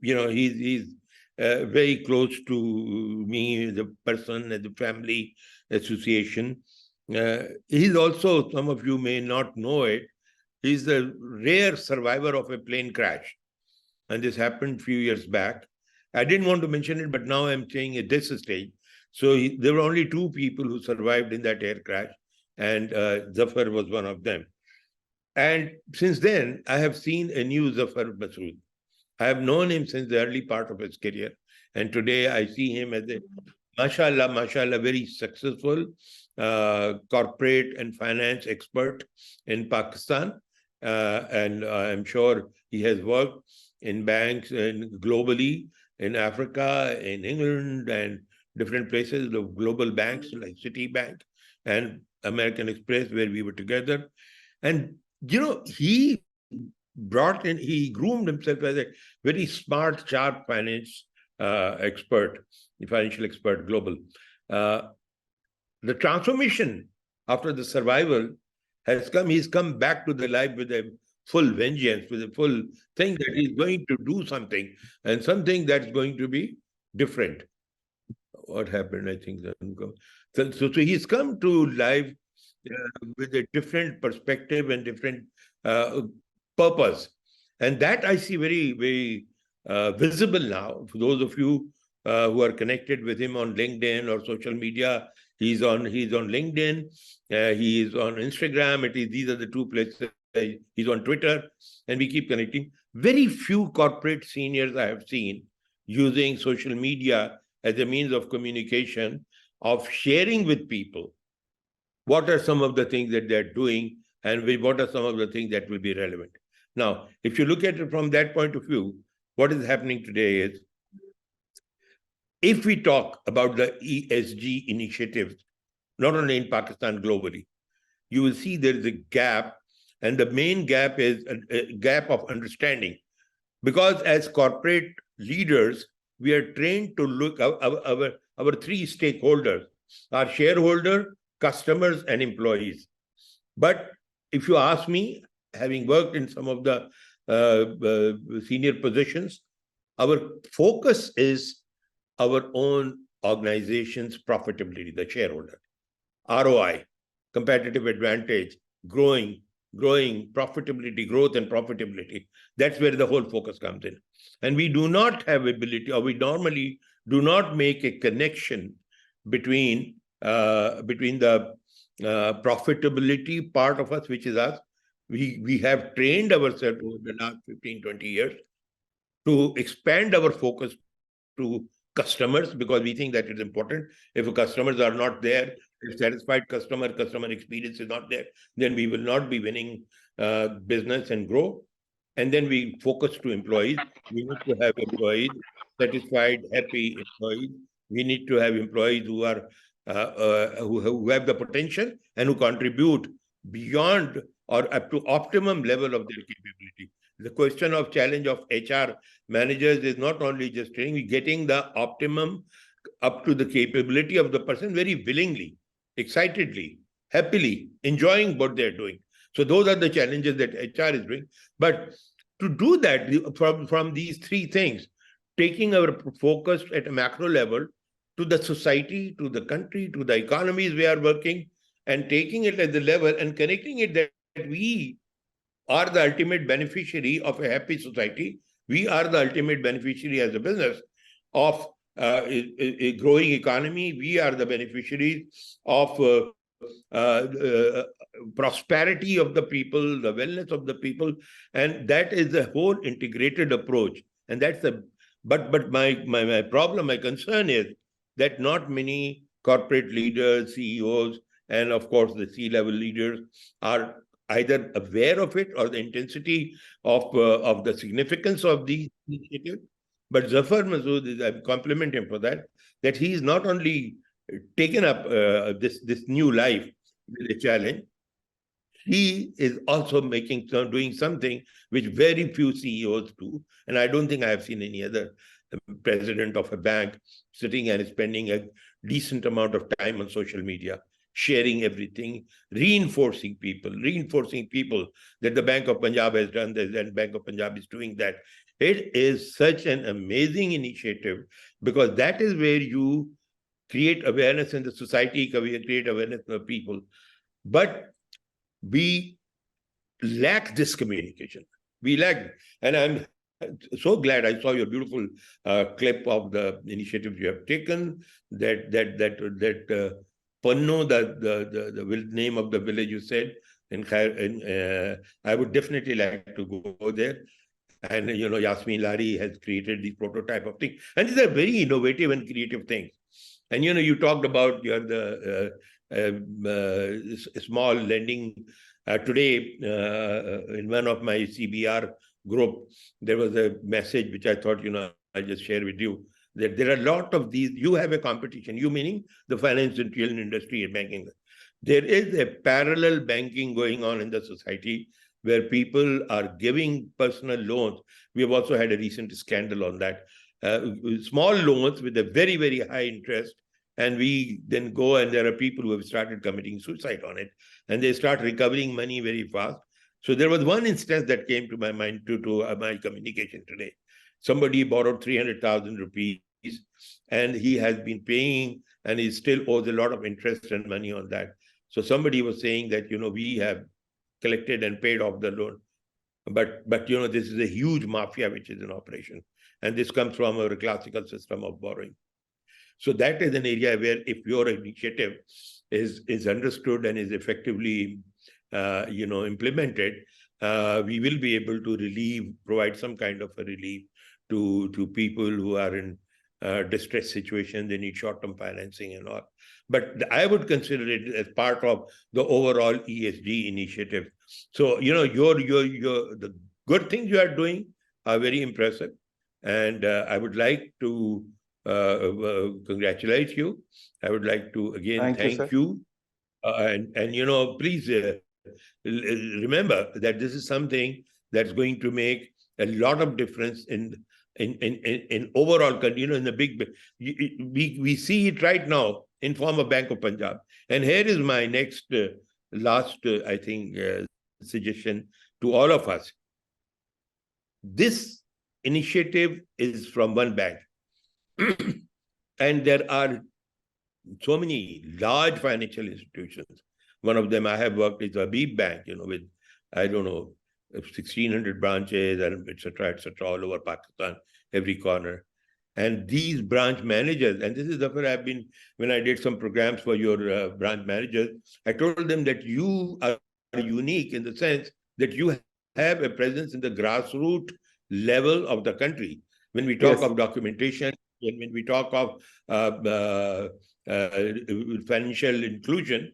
he's very close to me as a person, as a family association. He's also, some of you may not know it, he's a rare survivor of a plane crash. And this happened a few years back. I didn't want to mention it, but now I'm saying at this stage. So there were only 2 people who survived in that air crash, and Zafar was one of them. And since then, I have seen a new Zafar Masud. I have known him since the early part of his career. And today I see him as a, mashallah, very successful corporate and finance expert in Pakistan. And I'm sure he has worked in banks and globally, in Africa, in England, and different places, the global banks like Citibank and American Express, where we were together. And, he groomed himself as a very smart, sharp financial expert global. The transformation after the survival has come. He's come back to the life with a full vengeance, with a full thing that he's going to do something, and something that's going to be different. What happened? I think that so he's come to life with a different perspective and different purpose, and that I see very, very visible now. For those of you who are connected with him on LinkedIn or social media, he's on LinkedIn, he is on Instagram. These are the 2 places. He's on Twitter, and we keep connecting. Very few corporate seniors I have seen using social media as a means of communication, of sharing with people what are some of the things that they're doing, and what are some of the things that will be relevant. Now, if you look at it from that point of view, what is happening today is, if we talk about the ESG initiatives, not only in Pakistan, globally, you will see there is a gap, and the main gap is a gap of understanding. Because as corporate leaders, we are trained to look at our 3 stakeholders, our shareholder, customers, and employees. But if you ask me, having worked in some of the senior positions, our focus is our own organization's profitability, the shareholder, ROI, competitive advantage, growing profitability, growth and profitability. That's where the whole focus comes in. And we do not have ability, or we normally do not make a connection between the profitability part of us, which is us. We have trained ourselves over the last 15, 20 years to expand our focus to customers, because we think that it's important. If customers are not there, if satisfied customer experience is not there, then we will not be winning business and grow. And then we focus to employees. We need to have employees, satisfied, happy employees. We need to have employees who are who have the potential and who contribute beyond or up to optimum level of their capability. the question of challenge of HR managers is not only just training, getting the optimum up to the capability of the person very willingly, excitedly, happily, enjoying what they're doing. So those are the challenges that HR is doing. But to do that from these three things, taking our focus at a macro level to the society, to the country, to the economies we are working, and taking it at the level and connecting it that we are the ultimate beneficiary of a happy society. We are the ultimate beneficiary as a business of a growing economy. We are the beneficiaries of prosperity of the people, the wellness of the people, and that is the whole integrated approach. And that's the but my problem, my concern is that not many corporate leaders, CEOs, and of course the C-level leaders are either aware of it or the intensity of the significance of these initiatives. But Zafar Masud, I compliment him for that he's not only taken up this new life with a challenge, he is also doing something which very few CEOs do. And I don't think I have seen any other president of a bank sitting and spending a decent amount of time on social media, sharing everything, reinforcing people that the Bank of Punjab has done this and Bank of Punjab is doing that. It is such an amazing initiative because that is where you create awareness in the society, create awareness in the people. But we lack this communication. We lack, and I'm so glad I saw your beautiful clip of the initiatives you have taken. That Panno, the name of the village you said, I would definitely like to go there. And Yasmin Lari has created this prototype of thing, and these are very innovative and creative things. And you talked about the small lending. Today, in one of my CBR group, there was a message which I thought, I'll just share with you, that there are a lot of these. You have a competition, you meaning the financial industry and banking. There is a parallel banking going on in the society where people are giving personal loans. We have also had a recent scandal on that. Small loans with a very, very high interest. And we then go and there are people who have started committing suicide on it. And they start recovering money very fast. So there was one instance that came to my mind to my communication today. Somebody borrowed 300,000 rupees and he has been paying and he still owes a lot of interest and money on that. So somebody was saying that, we have collected and paid off the loan. But this is a huge mafia which is in operation. And this comes from our classical system of borrowing. So that is an area where if your initiative is understood and is effectively implemented, we will be able to provide some kind of a relief to people who are in distressed situations. They need short-term financing and all. But I would consider it as part of the overall ESG initiative. So the good things you are doing are very impressive, and I would like to congratulate you. I would like to again thank you. And please remember that this is something that's going to make a lot of difference in overall, in the big, we see it right now in form of Bank of Punjab. And here is my next, last, I think, suggestion to all of us. This initiative is from one bank. And there are so many large financial institutions. One of them I have worked is Habib Bank, with, I don't know, 1,600 branches, and et cetera, all over Pakistan, every corner. And these branch managers, and this is where when I did some programs for your branch managers, I told them that you are unique in the sense that you have a presence in the grassroots level of the country. When we talk of documentation, and when we talk of financial inclusion,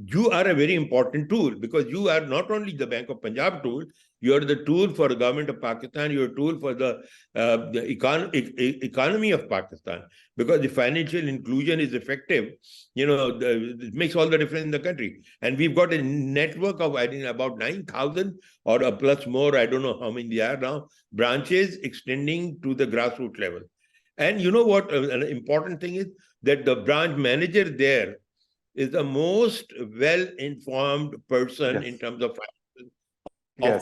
you are a very important tool because you are not only the Bank of Punjab tool, You're the tool for the government of Pakistan. You're a tool for the economy of Pakistan. Because if financial inclusion is effective, it makes all the difference in the country. And we've got a network of, I think, about 9,000 or a plus more, I don't know how many there are now, branches extending to the grassroots level. And you know what? An important thing is that the branch manager there is the most well-informed person in terms of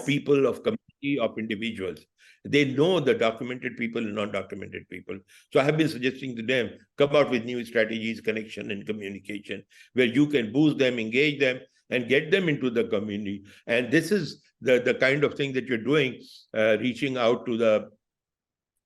people, of community, of individuals. They know the documented people and non-documented people. So I have been suggesting to them, come out with new strategies, connection and communication, where you can boost them, engage them, and get them into the community. And this is the kind of thing that you're doing, reaching out to the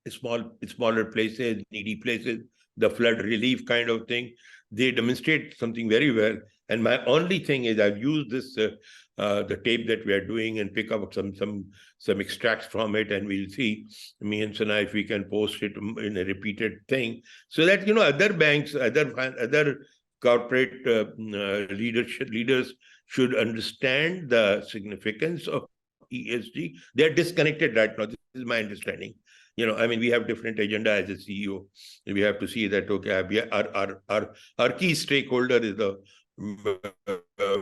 smaller places, needy places, the flood relief kind of thing. They demonstrate something very well. And my only thing is I've used this, the tape that we are doing, and pick up some extracts from it, and we'll see, me and Sana, if we can post it in a repeated thing, so that, other banks, other corporate leaders should understand the significance of ESG. They're disconnected right now. This is my understanding. We have different agenda as a CEO. We have to see that, okay, our key stakeholder is the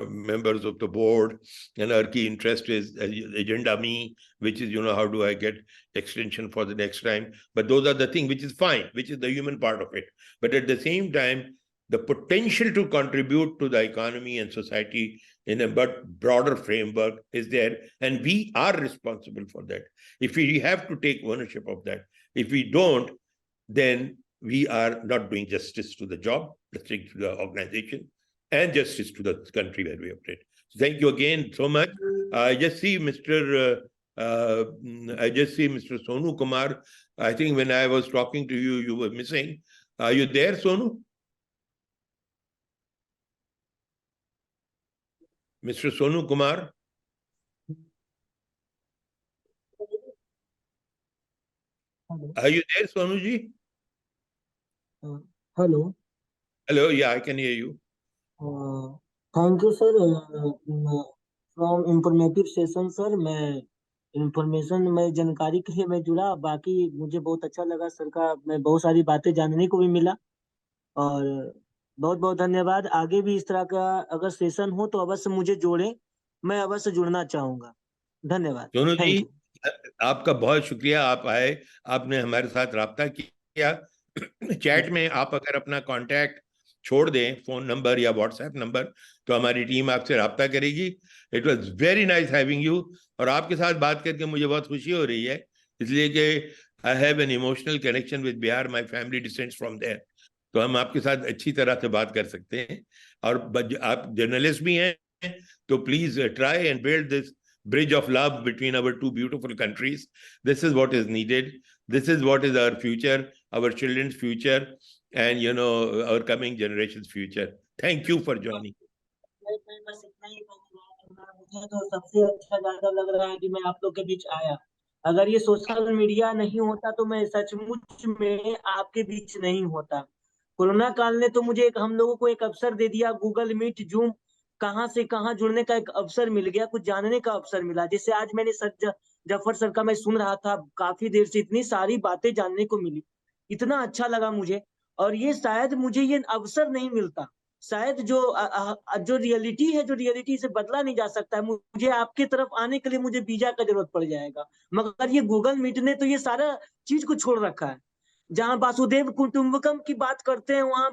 members of the board, and our key interest is agenda me, which is, how do I get extension for the next time? But those are the things which is fine, which is the human part of it. But at the same time, the potential to contribute to the economy and society in a broader framework is there, and we are responsible for that. If we have to take ownership of that, if we don't, then we are not doing justice to the job, justice to the organization, and justice to the country where we operate. So thank you again so much. I just see Mr. Sonu Kumar. I think when I was talking to you, you were missing. Are you there, Sonu? Mr. Sonu Kumar? Hello. Are you there, Sonuji? Hello. Hello, yeah, I can hear you. Thank you, sir. From informative session, sir. मैं जानकारी के लिए मैं जुड़ा. बाकी मुझे बहुत अच्छा लगा सर का. मैं बहुत सारी बातें जानने को भी मिला, और बहुत बहुत धन्यवाद. आगे भी इस तरह का अगर सेशन हो तो अवश्य मुझे जोड़ें. मैं अवश्य जुड़ना चाहूंगा. धन्यवाद. Sonu ji, thank you. आपका बहुत शुक्रिया. आप आए, आपने हमारे साथ राब्ता किया. चैट में आप अगर अपना कांटेक्ट छोड़ दें, फोन नंबर या व्हाट्सएप नंबर, तो हमारी टीम आपसे राब्ता करेगी. It was very nice having you. और आपके साथ बात करके मुझे बहुत खुशी हो रही है, इसलिए कि I have an emotional connection with Bihar. My family descends from there. तो हम आपके साथ अच्छी तरह से बात कर सकते हैं. और आप जर्नलिस्ट भी हैं, तो please try and build this bridge of love between our two beautiful countries. This is what is needed. This is what is our future, our children's future, and our coming generation's future. Thank you for joining. बस इतना ही कहूंगा. मुझे तो सबसे अच्छा ज्यादा लग रहा है कि मैं आप लोग के बीच आया. अगर ये सोशल मीडिया नहीं होता तो मैं सचमुच में आपके बीच नहीं होता. कोरोना काल ने तो मुझे हम लोगों को एक अवसर दे दिया. गूगल मीट, जूम, कहां से कहां जुड़ने का एक अवसर मिल गया, कुछ जानने का अवसर मिला. जैसे आज मैंने सर जफर सर का मैं सुन रहा था, काफी देर से इतनी सारी बातें जानने को मिली. इतना अच्छा लगा मुझे. और ये शायद मुझे ये अवसर नहीं मिलता. शायद जो रियलिटी है, जो रियलिटी से बदला नहीं जा सकता है. मुझे आपके तरफ आने के लिए मुझे वीजा का जरूरत पड़ जाएगा. मगर ये गूगल मीट ने तो ये सारा चीज को छोड़ रखा है. जहां वासुदेव कुटुंबकम की बात करते हैं, वहां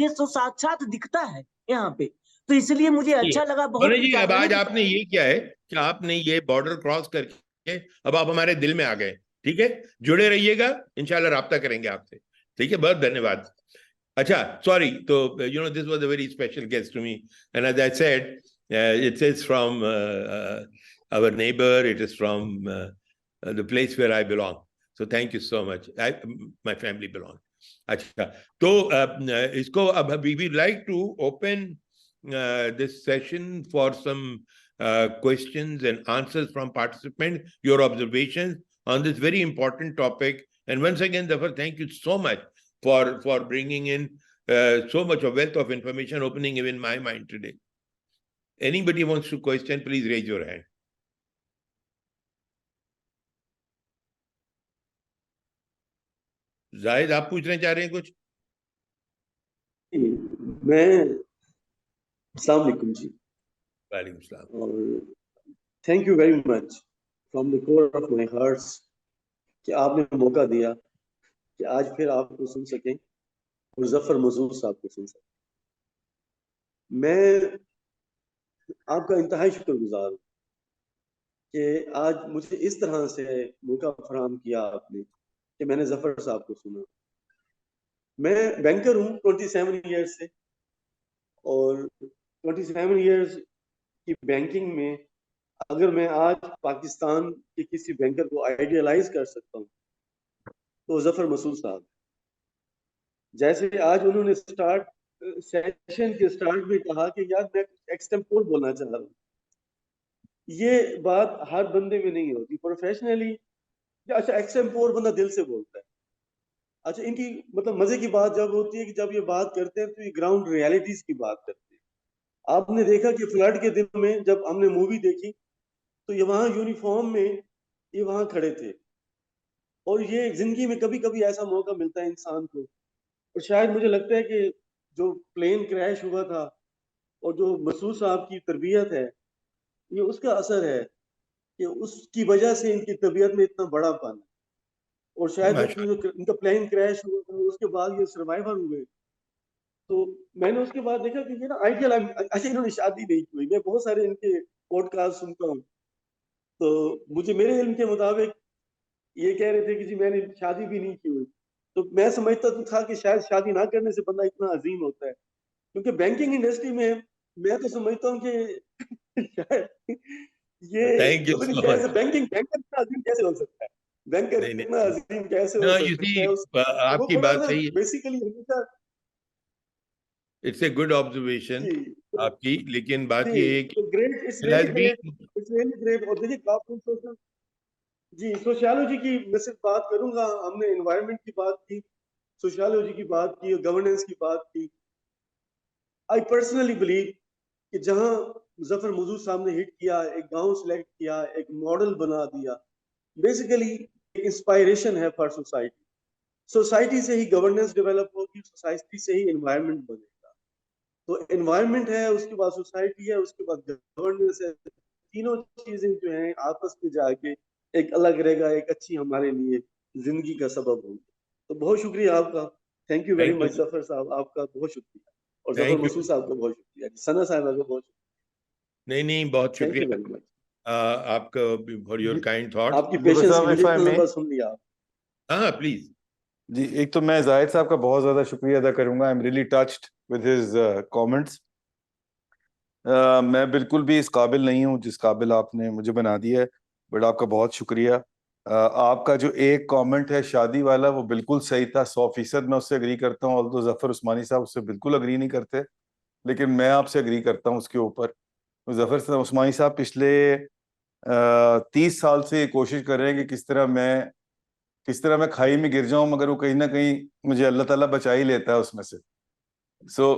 ये तो साक्षात दिखता है यहाँ पे. तो इसलिए मुझे अच्छा लगा बहुत. जी, अब आज आपने ये किया है कि आपने ये बॉर्डर क्रॉस करके अब आप हमारे दिल में आ गए. ठीक है, जुड़े रहिएगा, इंशाल्लाह राब्ता करेंगे आपसे. ठीक है, बहुत धन्यवाद. अच्छा, सॉरी, तो this was a very special guest to me, and as I said, it is from our neighbor, it is from the place where I belong. So thank you so much. My family belong. अच्छा, तो इसको अब we would like to open this session for some questions and answers from participants, your observations on this very important topic. And once again, Zafar, thank you so much for bringing in so much of wealth of information, opening even my mind today. Anybody wants to question, please raise your hand. زاہد آپ پوچھنا چاہ رہے ہیں کچھ؟ میں السلام علیکم جی. وعلیکم السلام. اور thank you very much from the core of my hearts کہ آپ نے موقع دیا کہ آج پھر آپ کو سن سکیں اور ظفر مسعود صاحب کو سن سکیں. میں آپ کا انتہائی شکر گزار ہوں کہ آج مجھے اس طرح سے موقع فراہم کیا آپ نے کہ میں نے ظفر صاحب کو سنا. میں بینکر ہوں 27 ایئرس سے, اور 27 ایئرس کی بینکنگ میں اگر میں آج پاکستان کے کسی بینکر کو آئیڈیالائز کر سکتا ہوں تو ظفر مسعود صاحب. جیسے آج انہوں نے سیشن کے سٹارٹ میں کہا کہ یار میں ایکسٹمپور بولنا چاہ رہا ہوں. یہ بات ہر بندے میں نہیں ہوتی پروفیشنلی. اچھا ایکسٹمپور بندہ دل سے بولتا ہے. اچھا ان کی مطلب مزے کی بات جب ہوتی ہے کہ جب یہ بات کرتے ہیں تو یہ گراؤنڈ ریالٹیز کی بات کرتے ہیں. آپ نے دیکھا کہ فلڈ کے دن میں جب ہم نے مووی دیکھی تو یہ وہاں یونیفارم میں یہ وہاں کھڑے تھے. اور یہ زندگی میں کبھی کبھی ایسا موقع ملتا ہے انسان کو, اور شاید مجھے لگتا ہے کہ جو پلین کریش ہوا تھا اور جو مسعود صاحب کی تربیت ہے یہ اس کا اثر ہے کہ اس کی وجہ سے ان کی طبیعت میں اتنا بڑا پن ہے. اور شاید ان کا پلین کریش ہوا تھا اس کے بعد یہ سروائیور ہوئے. تو میں نے اس کے بعد دیکھا کہ یہ نا آئیڈیل. اچھا انہوں نے شادی نہیں کی. میں بہت سارے ان کے پوڈ کاسٹ سنتا ہوں تو مجھے میرے علم کے مطابق یہ کہہ رہے تھے کہ جی میں نے شادی بھی نہیں کی ہوئی. تو میں سمجھتا تو تھا کہ شاید شادی نہ کرنے سے بندہ اتنا عظیم ہوتا ہے, کیونکہ بینکنگ انڈسٹری میں میں تو سمجھتا ہوں کہ شاید یہ بینکنگ بینکر اتنا عظیم کیسے ہو سکتا ہے, بینکر اتنا عظیم کیسے ہو سکتا ہے. آپ کی بات صحیح ہے. بیسیکلی ہمیشہ اٹس اے گڈ آبزرویشن آپ کی, لیکن بات یہ ہے کہ جی سوشیالوجی کی میں صرف بات کروں گا. ہم نے انوائرمنٹ کی بات کی, سوشیالوجی کی بات کی, گورننس کی بات کی. آئی پرسنلی بلیو کہ جہاں ظفر مسعود صاحب نے ہٹ کیا, ایک گاؤں سلیکٹ کیا, ایک ماڈل بنا دیا, بیسیکلی انسپائریشن ہے فار سوسائٹی. سوسائٹی سے ہی گورننس ڈیولپ ہوگی, سوسائٹی سے ہی انوائرمنٹ بنے گا. تو انوائرمنٹ ہے, اس کے بعد سوسائٹی ہے, اس کے بعد گورننس ہے. تینوں چیزیں جو ہیں آپس میں جا کے ایک الگ رہے گا, ایک اچھی ہمارے لیے زندگی کا سبب ہوگی. تو بہت شکریہ آپ کا. تھینک یو ویری مچ ظفر صاحب, آپ کا بہت شکریہ. اور ظفر مسعود صاحب کا بہت شکریہ. ثنا صاحبہ کا بہت شکریہ. نہیں بہت شکریہ آپ کا فار یور کائنڈ تھاٹس. آپ کی پیشنس کی مجھے اتنا لمبا سن لیا آپ. ہاں پلیز. جی ایک تو میں زاہد صاحب کا بہت زیادہ شکریہ ادا کروں گا. I am really touched with his comments. میں بالکل بھی اس قابل نہیں ہوں جس قابل آپ نے مجھے بنا دیا ہے, بٹ آپ کا بہت شکریہ. آپ کا جو ایک کامنٹ ہے شادی والا وہ بالکل صحیح تھا, 100% میں اس سے اگری کرتا ہوں. although ظفر عثمانی صاحب اس سے بالکل اگری نہیں کرتے, لیکن میں آپ سے اگری کرتا ہوں اس کے اوپر. ظفر عثمانی صاحب پچھلے 30 سال سے یہ کوشش کر رہے ہیں کہ کس طرح میں کھائی میں گر جاؤں, مگر وہ کہیں نہ کہیں مجھے اللہ تعالیٰ بچا ہی لیتا ہے اس میں سے.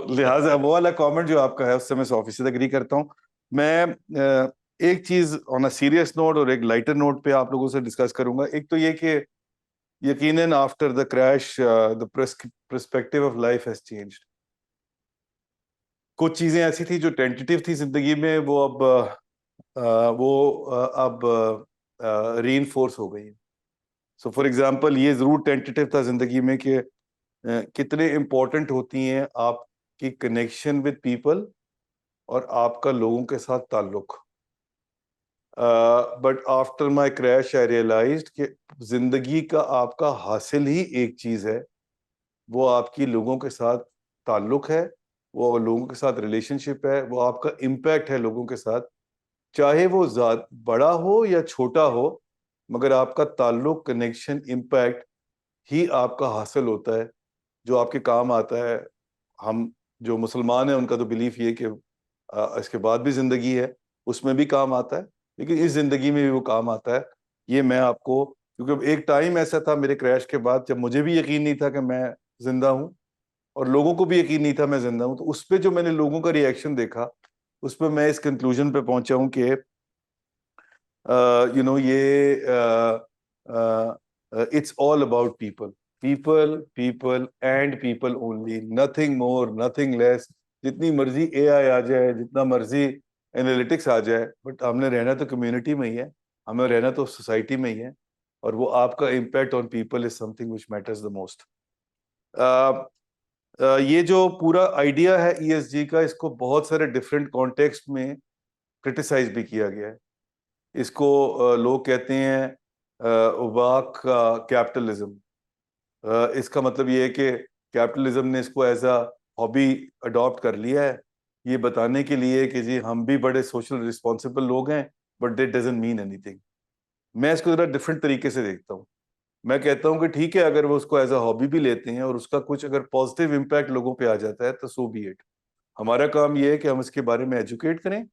لہٰذا وہ والا کامنٹ جو آپ کا ہے اس سے میں 100% اگری کرتا ہوں. میں ایک چیز آن اے سیریس نوٹ اور ایک لائٹر نوٹ پہ آپ لوگوں سے ڈسکس کروں گا. ایک تو یہ کہ یقیناً after the crash the perspective of life has changed. کچھ چیزیں ایسی تھی جو ٹینٹیٹیو تھی زندگی میں, وہ اب ری انفورس ہو گئی ہیں. سو فار ایگزامپل یہ ضرور ٹینٹیٹیو تھا زندگی میں کہ کتنے امپورٹنٹ ہوتی ہیں آپ کی کنیکشن ود پیپل اور آپ کا لوگوں کے ساتھ تعلق. But after my crash I realized کہ زندگی کا آپ کا حاصل ہی ایک چیز ہے, وہ آپ کی لوگوں کے ساتھ تعلق ہے, وہ لوگوں کے ساتھ ریلیشن شپ ہے, وہ آپ کا امپیکٹ ہے لوگوں کے ساتھ, چاہے وہ بڑا ہو یا چھوٹا ہو, مگر آپ کا تعلق, کنیکشن, امپیکٹ ہی آپ کا حاصل ہوتا ہے جو آپ کے کام آتا ہے. ہم جو مسلمان ہیں ان کا تو بلیف یہ کہ اس کے بعد بھی زندگی ہے, اس میں بھی کام آتا ہے, لیکن اس زندگی میں بھی وہ کام آتا ہے. یہ میں آپ کو, کیونکہ ایک ٹائم ایسا تھا میرے کریش کے بعد جب مجھے بھی یقین نہیں تھا کہ میں زندہ ہوں اور لوگوں کو بھی یقین نہیں تھا میں زندہ ہوں. تو اس پہ جو میں نے لوگوں کا ریئیکشن دیکھا اس پہ میں اس کنکلوژن پہ پہنچا ہوں کہ یہ it's all about people. people and people only, nothing more, nothing less. جتنی مرضی AI آ جائے, جتنا مرضی انالیٹکس آ جائے, بٹ ہم نے رہنا تو کمیونٹی میں ہی ہے, ہمیں رہنا تو سوسائٹی میں ہی ہے, اور وہ آپ کا impact on people is something which matters the most. یہ جو پورا آئیڈیا ہے ESG کا, اس کو بہت سارے ڈفرینٹ کانٹیکسٹ میں کرٹیسائز بھی کیا گیا ہے. اس کو لوگ کہتے ہیں واک کیپٹلزم. اس کا مطلب یہ ہے کہ کیپٹلزم نے اس کو ایز اے ہابی اڈاپٹ کر لیا ہے, یہ بتانے کے لیے کہ جی ہم بھی بڑے سوشل رسپانسبل لوگ ہیں, but that doesn't mean any thing. میں اس کو ذرا ڈفرینٹ طریقے سے دیکھتا ہوں. میں کہتا ہوں کہ ٹھیک ہے, اگر وہ اس کو ایز اے ہابی بھی لیتے ہیں اور اس کا کچھ اگر پازیٹیو امپیکٹ لوگوں پہ آ جاتا ہے تو سو بی اٹ. ہمارا کام یہ ہے کہ ہم اس کے بارے میں ایجوکیٹ کریں,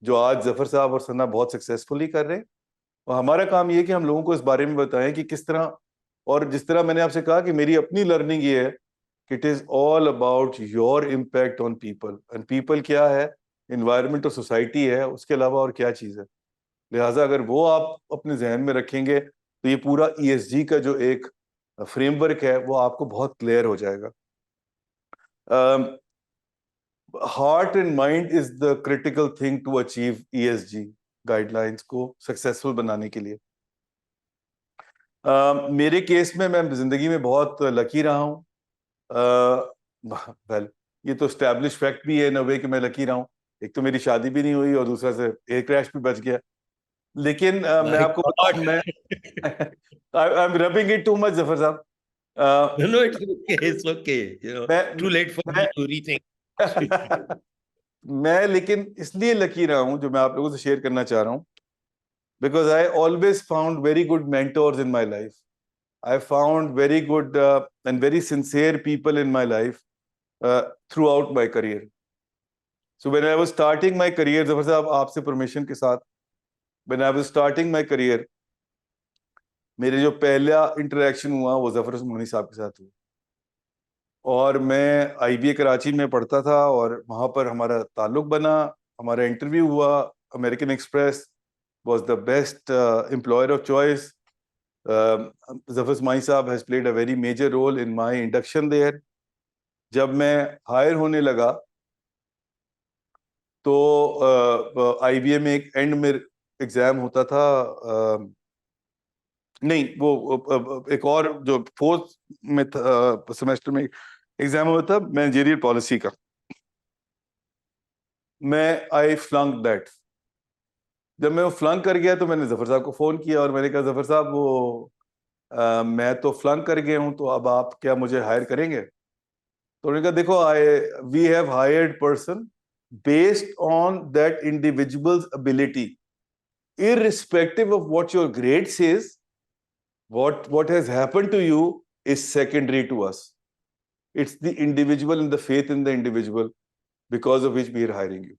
جو آج ظفر صاحب اور ثنا بہت سکسیسفلی کر رہے ہیں, اور ہمارا کام یہ ہے کہ ہم لوگوں کو اس بارے میں بتائیں کہ کس طرح. اور جس طرح میں نے آپ سے کہا کہ میری اپنی لرننگ یہ ہے کہ it is all about your impact on people, and people کیا ہے, انوائرمنٹ اور سوسائٹی ہے, اس کے علاوہ اور کیا چیز ہے. لہٰذا اگر وہ آپ اپنے ذہن میں رکھیں گے تو یہ پورا ESG کا جو ایک فریم ورک ہے وہ آپ کو بہت کلیئر ہو جائے گا. Heart and mind is the critical thing to achieve ESG guidelines کو سکسیسفل بنانے کے لیے. میرے کیس میں زندگی میں بہت لکی رہا ہوں. ویل یہ تو اسٹیبلش فیکٹ بھی ہے نوے کہ میں لکی رہا ہوں. ایک تو میری شادی بھی نہیں ہوئی اور دوسرا سے ایئر کریش بھی بچ گیا. لیکن میں آپ کو بتاؤں, میں I am rubbing it too much Zafar Sahab. No, it's okay. You know, too late for me to rethink. میں لیکن اس لیے لکی رہا ہوں جو میں آپ لوگوں سے شیئر کرنا چاہ رہا ہوں, because I always found very good mentors in my life. I found very good and very sincere people in my life throughout my career. So when I was starting my career, ظفر صاحب آپ سے permission کے ساتھ, when I was starting my career, میرے جو پہلا interaction ہوا وہ ظفر عثمانی صاحب کے ساتھ ہوا, اور میں IBA کراچی میں پڑھتا تھا اور وہاں پر ہمارا تعلق بنا, ہمارا انٹرویو ہوا. American express was the best employer of choice. Zafar Masud صاحب has played a very major role in my induction there. جب میں ہائر ہونے لگا تو IBA میں ایک اینڈ میں ایگزام ہوتا تھا, نہیں وہ ایک اور جو فورتھ میں سیمسٹر میں ایگزام ہوتا تھا مینیجریل پالیسی کا. میں I flunked that. جب میں وہ فلنک کر گیا تو میں نے ظفر صاحب کو فون کیا اور میں نے کہا ظفر صاحب وہ میں تو فلنک کر گیا ہوں, تو اب آپ کیا مجھے ہائر کریں گے؟ تو انہوں نے کہا دیکھو we have hired person based on that individuals ability irrespective of what your grade says. What has happened to you is secondary to us. It's the individual and the faith in the individual because of which we are hiring you.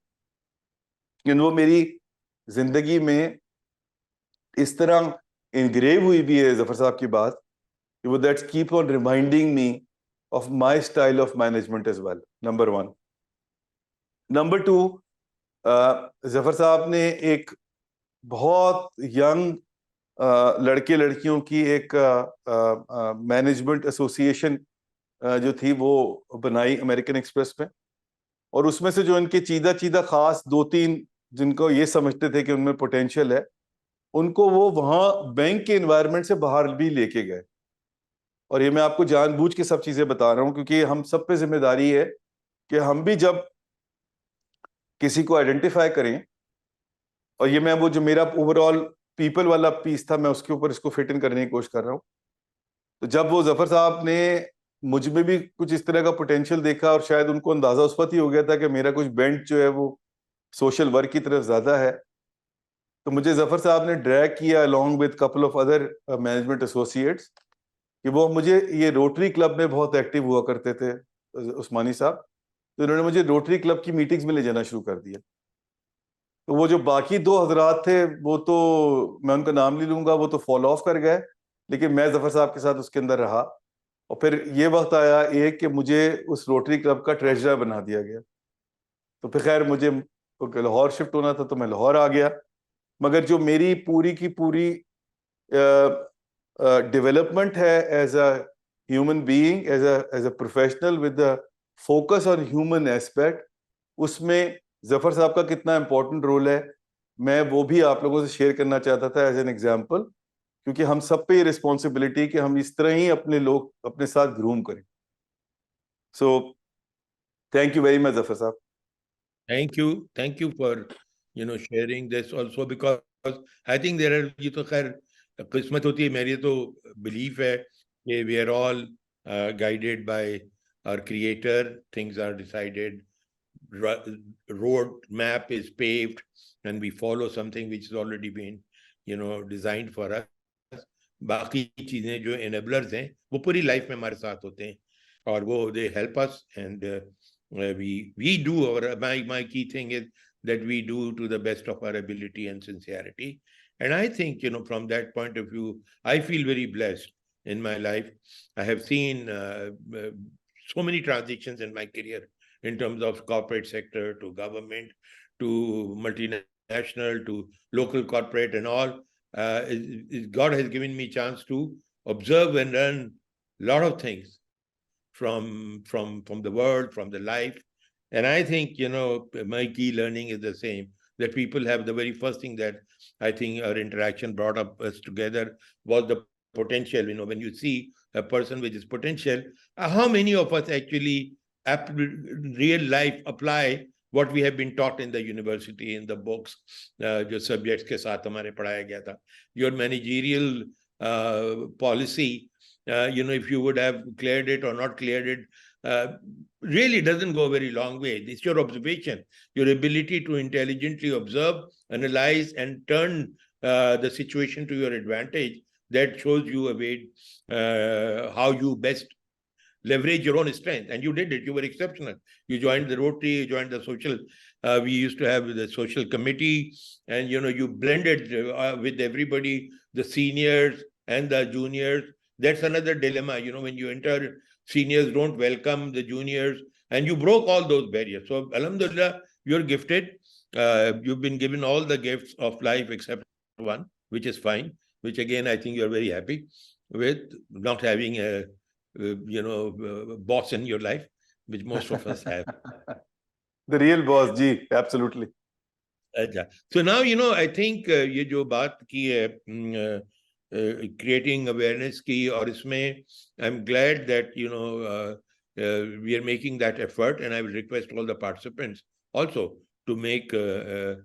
And وہ میری زندگی میں اس طرح انگریو ہوئی بھی ہے ظفر صاحب کی بات کہ وہ that's keep on reminding me of my style of management as well. Number 1. Number 2, Zafar صاحب نے ایک بہت ینگ لڑکے لڑکیوں کی ایک مینجمنٹ ایسوسیشن جو تھی وہ بنائی امریکن ایکسپریس میں, اور اس میں سے جو ان کے چیدہ خاص 2-3 جن کو یہ سمجھتے تھے کہ ان میں پوٹینشیل ہے, ان کو وہ وہاں بینک کے انوائرمنٹ سے باہر بھی لے کے گئے. اور یہ میں آپ کو جان بوجھ کے سب چیزیں بتا رہا ہوں کیونکہ ہم سب پہ ذمہ داری ہے کہ ہم بھی جب کسی کو آئیڈینٹیفائی کریں, اور یہ میں وہ جو میرا اوور آل پیپل والا پیس تھا میں اس کے اوپر اس کو فٹ ان کرنے کی کوشش کر رہا ہوں. تو جب وہ ظفر صاحب نے مجھ میں بھی کچھ اس طرح کا پوٹینشیل دیکھا, اور شاید ان کو اندازہ اس وقت ہی ہو گیا تھا کہ میرا کچھ بینڈ جو ہے وہ سوشل ورک کی طرف زیادہ ہے, تو مجھے ظفر صاحب نے ڈریگ کیا along with couple of other management associates کہ وہ مجھے, یہ روٹری کلب میں بہت ایکٹیو ہوا کرتے تھے عثمانی صاحب, تو انہوں نے مجھے روٹری کلب کی میٹنگز میں لے جانا شروع کر دیا. تو وہ جو باقی 2 حضرات تھے وہ تو میں ان کا نام نہیں لوں گا, وہ تو فال آف کر گئے, لیکن میں ظفر صاحب کے ساتھ اس کے اندر رہا. اور پھر یہ وقت آیا ایک کہ مجھے اس روٹری کلب کا ٹریجرر بنا دیا گیا. تو پھر خیر مجھے لاہور شفٹ ہونا تھا تو میں لاہور آ گیا, مگر جو میری پوری کی پوری ڈیولپمنٹ ہے as a human being, as a professional with the focus on human aspect, उसमें जफर साहब का कितना important role है, मैं वो भी आप लोगों से शेयर करना चाहता था as an example, क्योंकि हम सब पे ये responsibility कि हम इस तरह ही अपने लोग अपने साथ groom करें. So thank you very much, Zafar साहब. Thank you for sharing this also, because I think there are, ये तो खैर किस्मत होती है, मेरी तो belief है कि we are all guided by our creator. Things are decided, road map is paved, and we follow something which has already been designed for us. बाकी चीजें जो enablers हैं वो पूरी life में हमारे साथ होते हैं, और वो they help us, and we do our, my key thing is that we do to the best of our ability and sincerity. And I think, from that point of view, I feel very blessed in my life. I have seen so many transitions in my career in terms of corporate sector to government to multinational to local corporate and all. God has given me a chance to observe and learn a lot of things from the world, from the life. And I think, my key learning is the same, that people have the very first thing that I think our interaction brought us together was the potential. When you see a person with his potential, how many of us actually real life apply what we have been taught in the university, in the books, जो subjects के साथ हमारे पढ़ाया गया था. Your managerial policy, if you would have cleared it or not cleared it, really doesn't go a very long way. It's your observation, your ability to intelligently observe, analyze, and turn the situation to your advantage that shows you a way how you best leverage your own strength. And you did it. You were exceptional. You joined the Rotary, you joined the social, we used to have the social committee, and you blended with everybody, the seniors and the juniors. That's another dilemma. When you enter, seniors don't welcome the juniors, and you broke all those barriers. So alhamdulillah, you're gifted. You've been given all the gifts of life except one, which is fine, which again, I think you're very happy with, not having a boss in your life, which most of us have. The real boss, G, absolutely. So now, I think ये जो बात की है creating awareness की, और इसमें I'm glad that we are making that effort, and I will request all the participants also to make a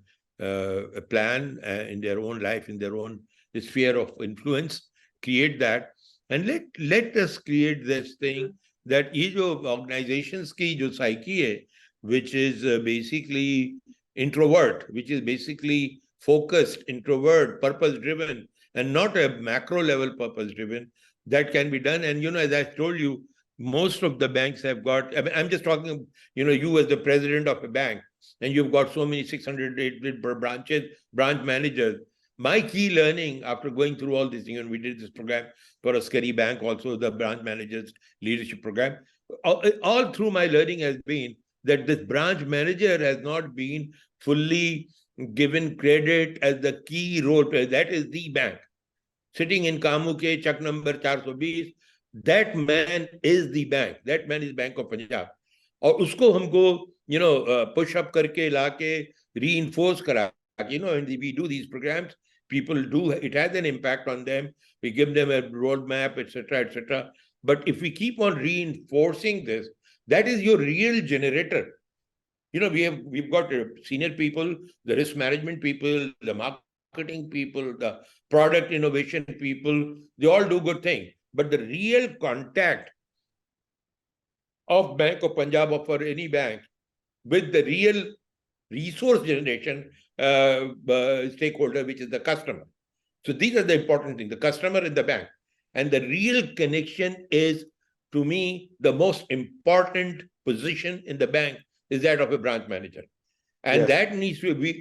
plan in their own life, in their own sphere of influence, create that. And let us create this thing that ये जो organizations की जो psyche है, which is basically introvert, which is basically focused, introvert, purpose-driven, and not a macro-level purpose-driven, that can be done. And, as I told you, most of the banks have got, I'm just talking, you as the president of a bank, and you've got so many 600 branches, branch managers. My key learning after going through all this, we did this program for a Askari Bank, also the branch managers leadership program. All through my learning has been that this branch manager has not been fully given credit as the key role player. That is the bank. Sitting in Kamuke, Chak number 420, that man is the bank. That man is Bank of Punjab. और उसको हमको, push up करके लाके reinforce करा. And we do these programs. People do, it has an impact on them. We give them a roadmap, etc., etc. But if we keep on reinforcing this, that is your real generator. We've got senior people, the risk management people, the marketing people, the product innovation people, they all do good things. But the real contact of Bank of Punjab or for any bank with the real resource generation stakeholder, which is the customer. So these are the important things, the customer and the bank. And the real connection is, to me, the most important position in the bank is that of a branch manager. And yes, that needs to be,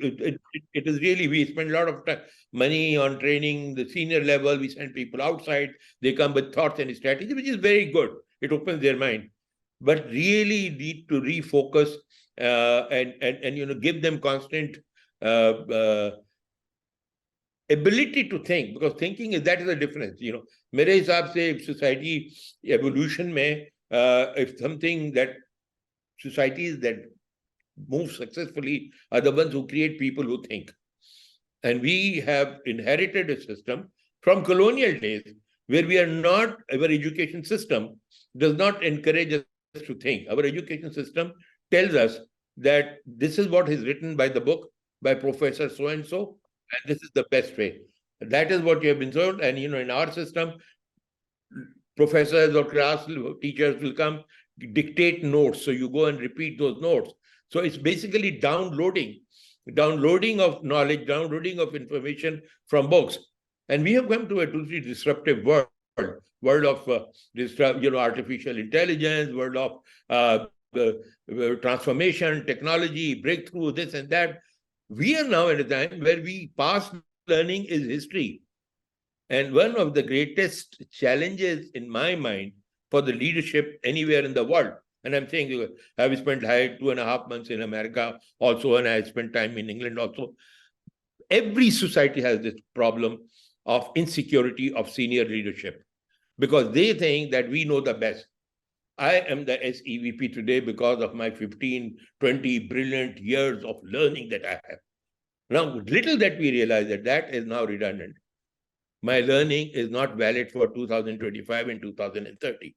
it is really, we spend a lot of time, money on training the senior level. We send people outside, they come with thoughts and strategy, which is very good. It opens their mind. But really need to refocus and give them constant ability to think, because thinking is, that is the difference. मेरे हिसाब से society evolution में if something that societies that move successfully are the ones who create people who think. And we have inherited a system from colonial days where we are not, our education system does not encourage us to think. Our education system tells us that this is what is written by the book by Professor so-and-so, and this is the best way. That is what you have been told. And, in our system, professors or class teachers will come, dictate notes. So you go and repeat those notes. So it's basically downloading of knowledge, downloading of information from books. And we have come to a totally disruptive world of artificial intelligence, world of transformation, technology, breakthrough, this and that. We are now at a time where past learning is history. And one of the greatest challenges in my mind for the leadership anywhere in the world, and I'm saying I've spent 2.5 months in America also, and I spent time in England also. Every society has this problem of insecurity of senior leadership because they think that we know the best. I am the SEVP today because of my 15, 20 brilliant years of learning that I have. Now, little that we realize that is now redundant. My learning is not valid for 2025 and 2030.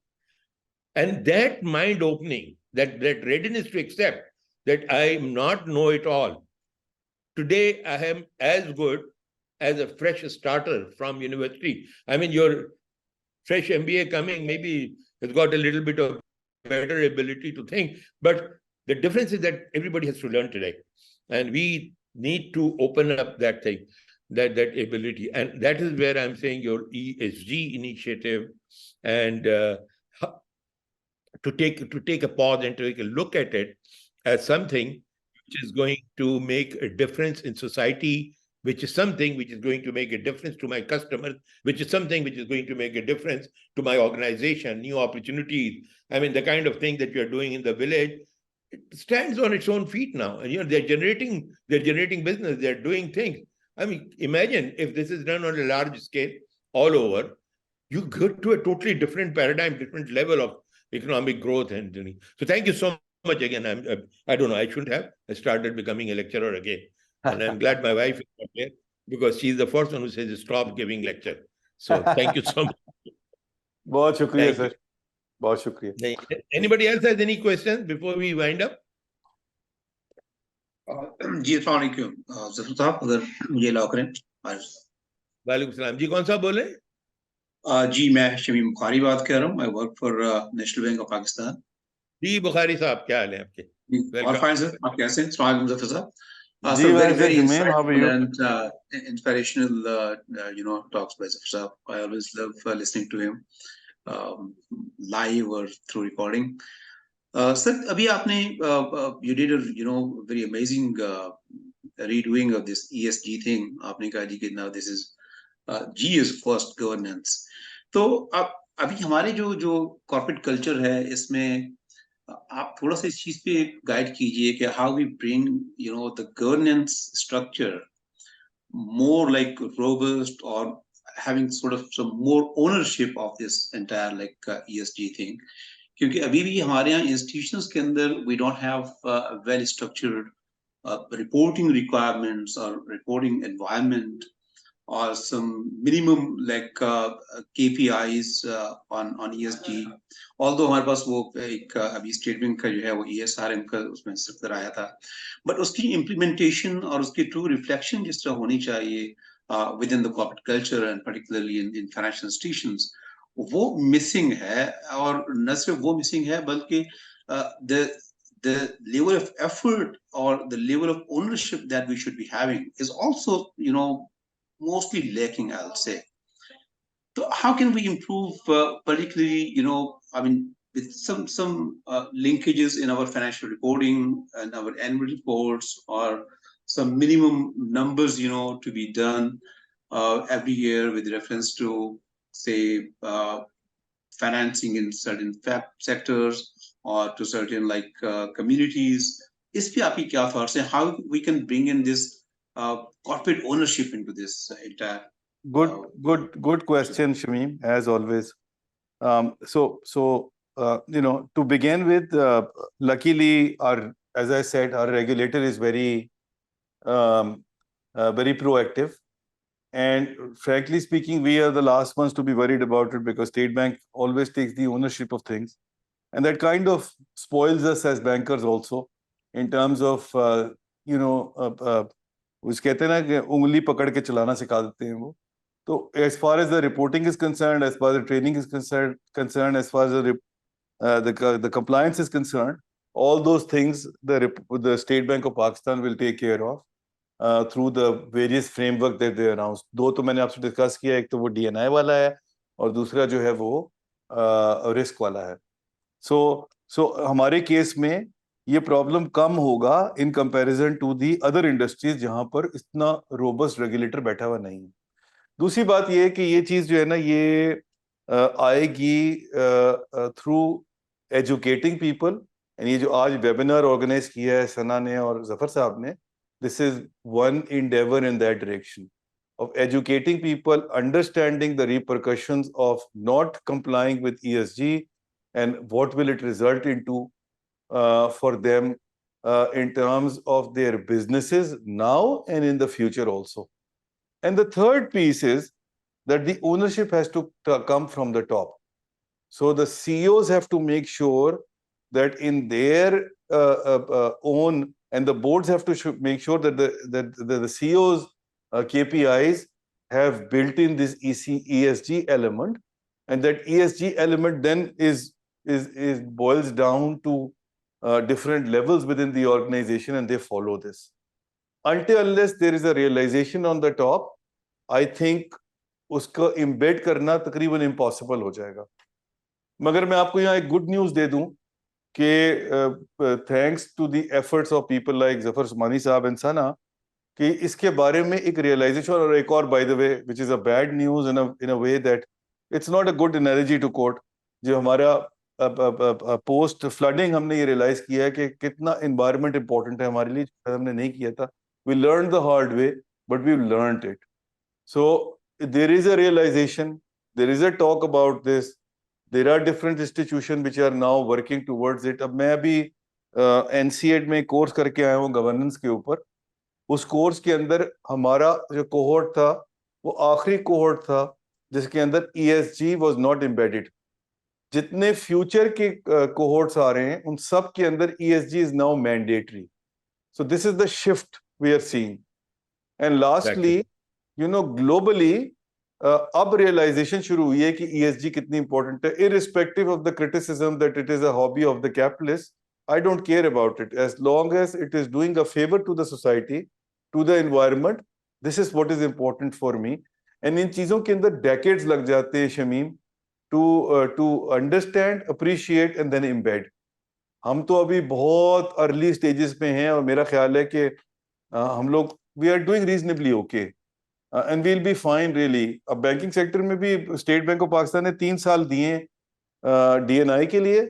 And that mind opening, that readiness to accept that I am not know-it-all. Today, I am as good as a fresh starter from university. I mean, your fresh MBA coming maybe has got a little bit of better ability to think, but the difference is that everybody has to learn today. And we need to open up that thing, that ability. And that is where I'm saying your ESG initiative and to take a pause and take a look at it as something which is going to make a difference in society, which is something which is going to make a difference to my customers, which is something which is going to make a difference to my organization, new opportunities. I mean, the kind of thing that you're doing in the village, it stands on its own feet now. And they're generating business, they're doing things. I mean, imagine if this is done on a large scale all over, you go to a totally different paradigm, different level of economic growth. And so thank you so much again. I don't know, I shouldn't have. I started becoming a lecturer again. And I'm glad my wife is not here because she's the first one who says stop giving lecture. So thank you so much. बहुत शुक्रिया sir, बहुत शुक्रिया. Anybody else has any questions before we wind up? जी अस्सलाम वालेकुम ज़फर साहब, अगर मुझे allow करें. वालेकुम सलाम जी, कौन सा बोले? जी मैं शमीम बुखारी बात कर रहा हूँ. I work for national bank of Pakistan. जी बुखारी साहब, क्या हाल है आपके? और फाइन सर, आप कैसे हैं? अस्सलाम वालेकुम ज़फर साहब. So very insightful and inspirational talks by Zafar Saab. I always love listening to him live or through recording. Sir, abhi aapne you did a very amazing redoing of this ESG thing. Aapne kaha ji कि now this is G is first governance. तो अभी हमारे जो corporate culture है, इसमें आप थोड़ा सा इस चीज पे गाइड कीजिए कि how we bring the governance structure more like robust or having sort of some more ownership of this entire ESG thing. क्योंकि अभी भी हमारे यहाँ institutions के अंदर we don't have well structured reporting requirements or reporting environment or some minimum KPIs on ESG. Although हमारे पास वो एक अभी स्टेट बैंक का जो है वो ESRM का उसमें सर्कुलर आया था, but उसकी implementation और उसकी true reflection जिस तरह होनी चाहिए within the corporate culture and particularly in financial institutions, वो missing है. और न सिर्फ वो missing है बल्कि the level of effort or the level of ownership that we should be having is also mostly lacking, I'll say. So how can we improve, particularly, I mean, with some linkages in our financial reporting and our annual reports, or some minimum numbers, to be done every year with reference to, say, financing in certain sectors or to certain communities. Is pe aapki kya thoughts hai how we can bring in this corporate ownership into this entire Good question, Shamim, as always. To begin with, luckily, as I said, our regulator is very proactive. And frankly speaking, we are the last ones to be worried about it because State Bank always takes the ownership of things. And that kind of spoils us as bankers also in terms of, उस कहते हैं ना कि उंगली पकड़ के चलाना सिखा देते हैं वो. So as far as the reporting is concerned, as far as the training is concerned, as far as the compliance is concerned, all those things the State Bank of Pakistan will take care of through the various framework that they announced. दो तो मैंने आपसे discuss किया, एक तो वो DNI वाला है और दूसरा जो है वो रिस्क वाला है. So हमारे केस में ये प्रॉब्लम कम होगा in comparison to the other industries जहां पर इतना रोबस्ट रेगुलेटर बैठा हुआ नहीं है. दूसरी बात ये है कि ये चीज जो है ना ये आएगी थ्रू एजुकेटिंग पीपल. एंड ये जो आज वेबिनार ऑर्गेनाइज किया है सना ने और जफर साहब ने, this is one endeavor in that direction of educating people, understanding the repercussions of not complying with ESG and what will it result into for them in terms of their businesses now and in the future also. And the third piece is that the ownership has to come from the top. So the CEOs have to make sure that in their own, and the boards have to make sure that the CEOs KPIs have built in this ESG element, and that ESG element then is boils down to different levels within the organization, and they follow this. Until unless there is a realization on the top, I think उसको embed करना तकरीबन impossible हो जाएगा. मगर मैं आपको यहाँ एक good news दे दूं कि thanks to the efforts of people like Zafar Masud and Sana, कि इसके बारे में एक realization, और एक और by the way, which is a bad news in a way that it's not a good analogy to quote, जो हमारा post flooding हमने ये realize किया है कि कितना environment important है हमारे लिए, हमने नहीं किया था. We learned the hard way, but we've learned it. So there is a realization, there is a talk about this. There are different institutions which are now working towards it. अब मैं अभी NCED में course करके आया हूँ governance के ऊपर. उस कोर्स के अंदर हमारा जो कोहोर्ट था वो आखिरी कोहोर्ट था जिसके अंदर ESG was not embedded. जितने फ्यूचर के कोहोर्ट्स आ रहे हैं उन सब के अंदर ESG is now mandatory. So this is the shift we are seeing. And lastly, globally, अब realization शुरू हुई है कि ESG कितनी important है. Irrespective of the criticism that it is a hobby of the capitalists, I don't care about it. As long as it is doing a favor to the society, to the environment, this is what is important for me. And इन चीजों के अंदर decades लग जाते हैं Shamim to understand, appreciate and then embed. हम तो अभी बहुत early stages पे हैं और मेरा ख्याल है कि हम लोग we are doing reasonably okay. And we'll be fine really. अब बैंकिंग सेक्टर में भी स्टेट बैंक ऑफ पाकिस्तान ने 3 साल दिए DNI के लिए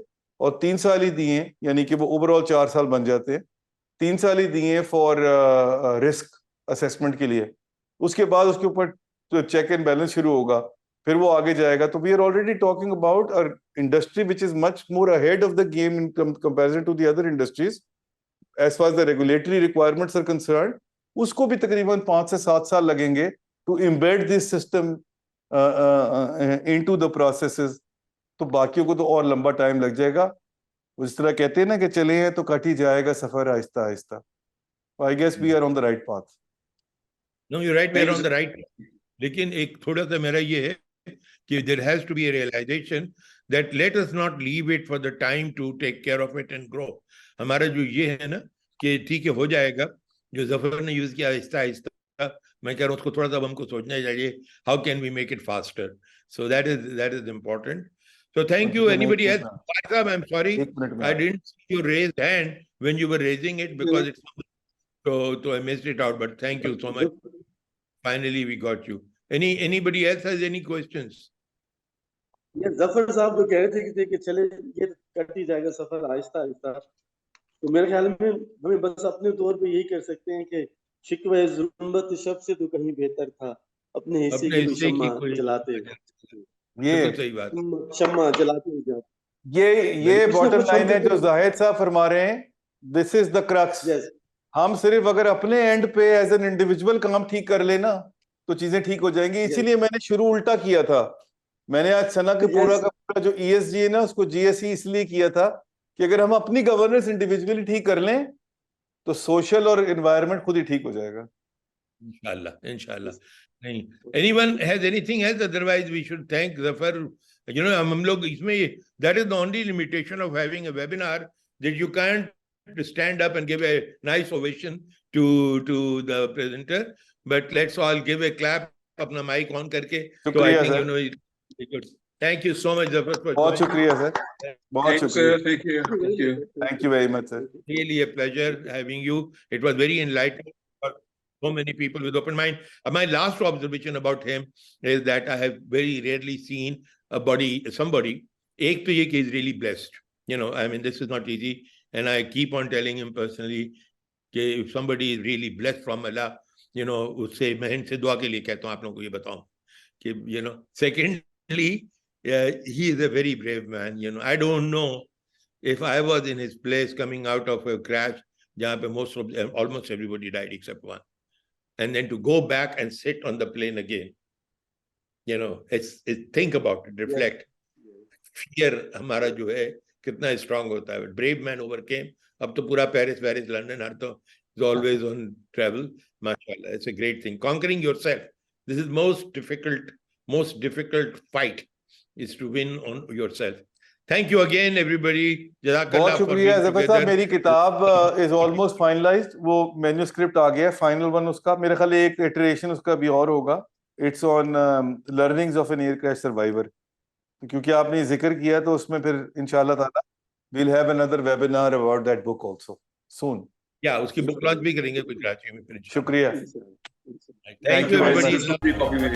और 3 साल ही दिए, यानी कि वो ओवरऑल 4 साल बन जाते हैं. 3 साल ही दिए फॉर रिस्क असेसमेंट के लिए. उसके बाद उसके ऊपर चेक एंड बैलेंस शुरू होगा, फिर वो आगे जाएगा. तो we are already talking about a industry which is much more ahead of the game in comparison to the other industries as far as the regulatory requirements are concerned. उसको भी तकरीबन 5 से 7 साल लगेंगे to embed this system into the processes. तो बाकियों को तो और लंबा टाइम लग जाएगा. उस तरह कहते हैं ना कि चले हैं तो कट ही जाएगा सफर आहिस्ता आहिस्ता. I guess we are on the right path. No you right, we are on the right. लेकिन एक थोड़ा सा मेरा ये है कि there has to be a realization that let us not leave it for the time to take care of it and grow. हमारा जो ये है ना कि ठीक है हो जाएगा, जो जफर ने यूज किया आहिस्ता आहिस्ता, मैं कह रहा हूँ उसको थोड़ा सा हमको सोचना चाहिए, how can we make it faster. So that is important. So thank you. Anybody else? I'm sorry, I didn't see your raised hand when you were raising it because it's so I missed it out. But thank you so much. Finally, we got you. Anybody else has any questions? ये जफर साहब तो कह रहे थे कि चले ये cut ही जाएगा सफर आहिस्ता आहिस्ता. तो मेरे ख्याल में हमें बस अपने तौर पे यही कर सकते हैं कि शिकवे ज़ुल्मत शब से तो कहीं बेहतर था, अपने हिस्से अपने की कोई हिस्से की शम्मा कोई जलाते ये बिल्कुल सही बात। शम्मा जलाते हुए जाते। ये कुछ ना बॉटम कुछ हम लाइन है तो जो जाहिद साहब फरमा रहे हैं, this is the crux. Yes हम सिर्फ अगर अपने एंड पे एज एन इंडिविजुअल काम ठीक कर लेना तो चीजें ठीक हो जाएंगी। इसीलिए मैंने शुरू उल्टा किया था। मैंने आज सना के पूरा का पूरा जो ESG है ना उसको GSE इसलिए किया था कि अगर हम अपनी गवर्नेंस इंडिविजुअली ठीक कर लें तो सोशल और एनवायरनमेंट खुद ही ठीक हो जाएगा। इंशाल्लाह इंशाल्लाह। नहीं, anyone has anything else? Otherwise we should thank Zafar. You know, हम लोग इसमें, that is the only limitation of having a webinar, that you can't stand up and give a nice ovation to the presenter, but let's all give a clap अपना mic on करके। So I think, you know, it's good. Thank you so much, Zafar, for बहुत joining. शुक्रिया sir, बहुत शुक्रिया। Thank you very much, sir. Really a pleasure having you. It was very enlightening for so many people with open mind. My last observation about him is that I have very rarely seen somebody. Ek to ye ki is really blessed. You know, I mean, this is not easy. And I keep on telling him personally, कि if somebody is really blessed from Allah, you know, उससे मैं इनसे दुआ के लिए कहता हूँ आप लोगों को ये बताऊं कि, you know, secondly, he is a very brave man. You know, I don't know if I was in his place coming out of a crash, jahan pe almost everybody died except one, and then to go back and sit on the plane again, you know, it's think about it, reflect. Fear हमारा जो है कितना strong होता है. Brave man overcame. अब तो पूरा Paris, London, हर तो is always on travel. Mashallah, it's a great thing. Conquering yourself. This is most difficult fight is to win on yourself. Thank you again, everybody. बहुत शुक्रिया ज़फर साहब। मेरी किताब इज ऑलमोस्ट फाइनलाइज्ड, वो मैन्यूस्क्रिप्ट आ गया, final one उसका। मेरे ख्याल एक इटरेशन उसका भी और होगा। It's on learnings of an air crash survivor. क्योंकि आपने जिक्र किया तो उसमें फिर इंशाल्लाह ताला we'll have another webinar about that book also soon. या उसकी बुक लॉन्च भी करेंगे कुछ कराची में फिर। शुक्रिया। Thank you everybody. कॉपी में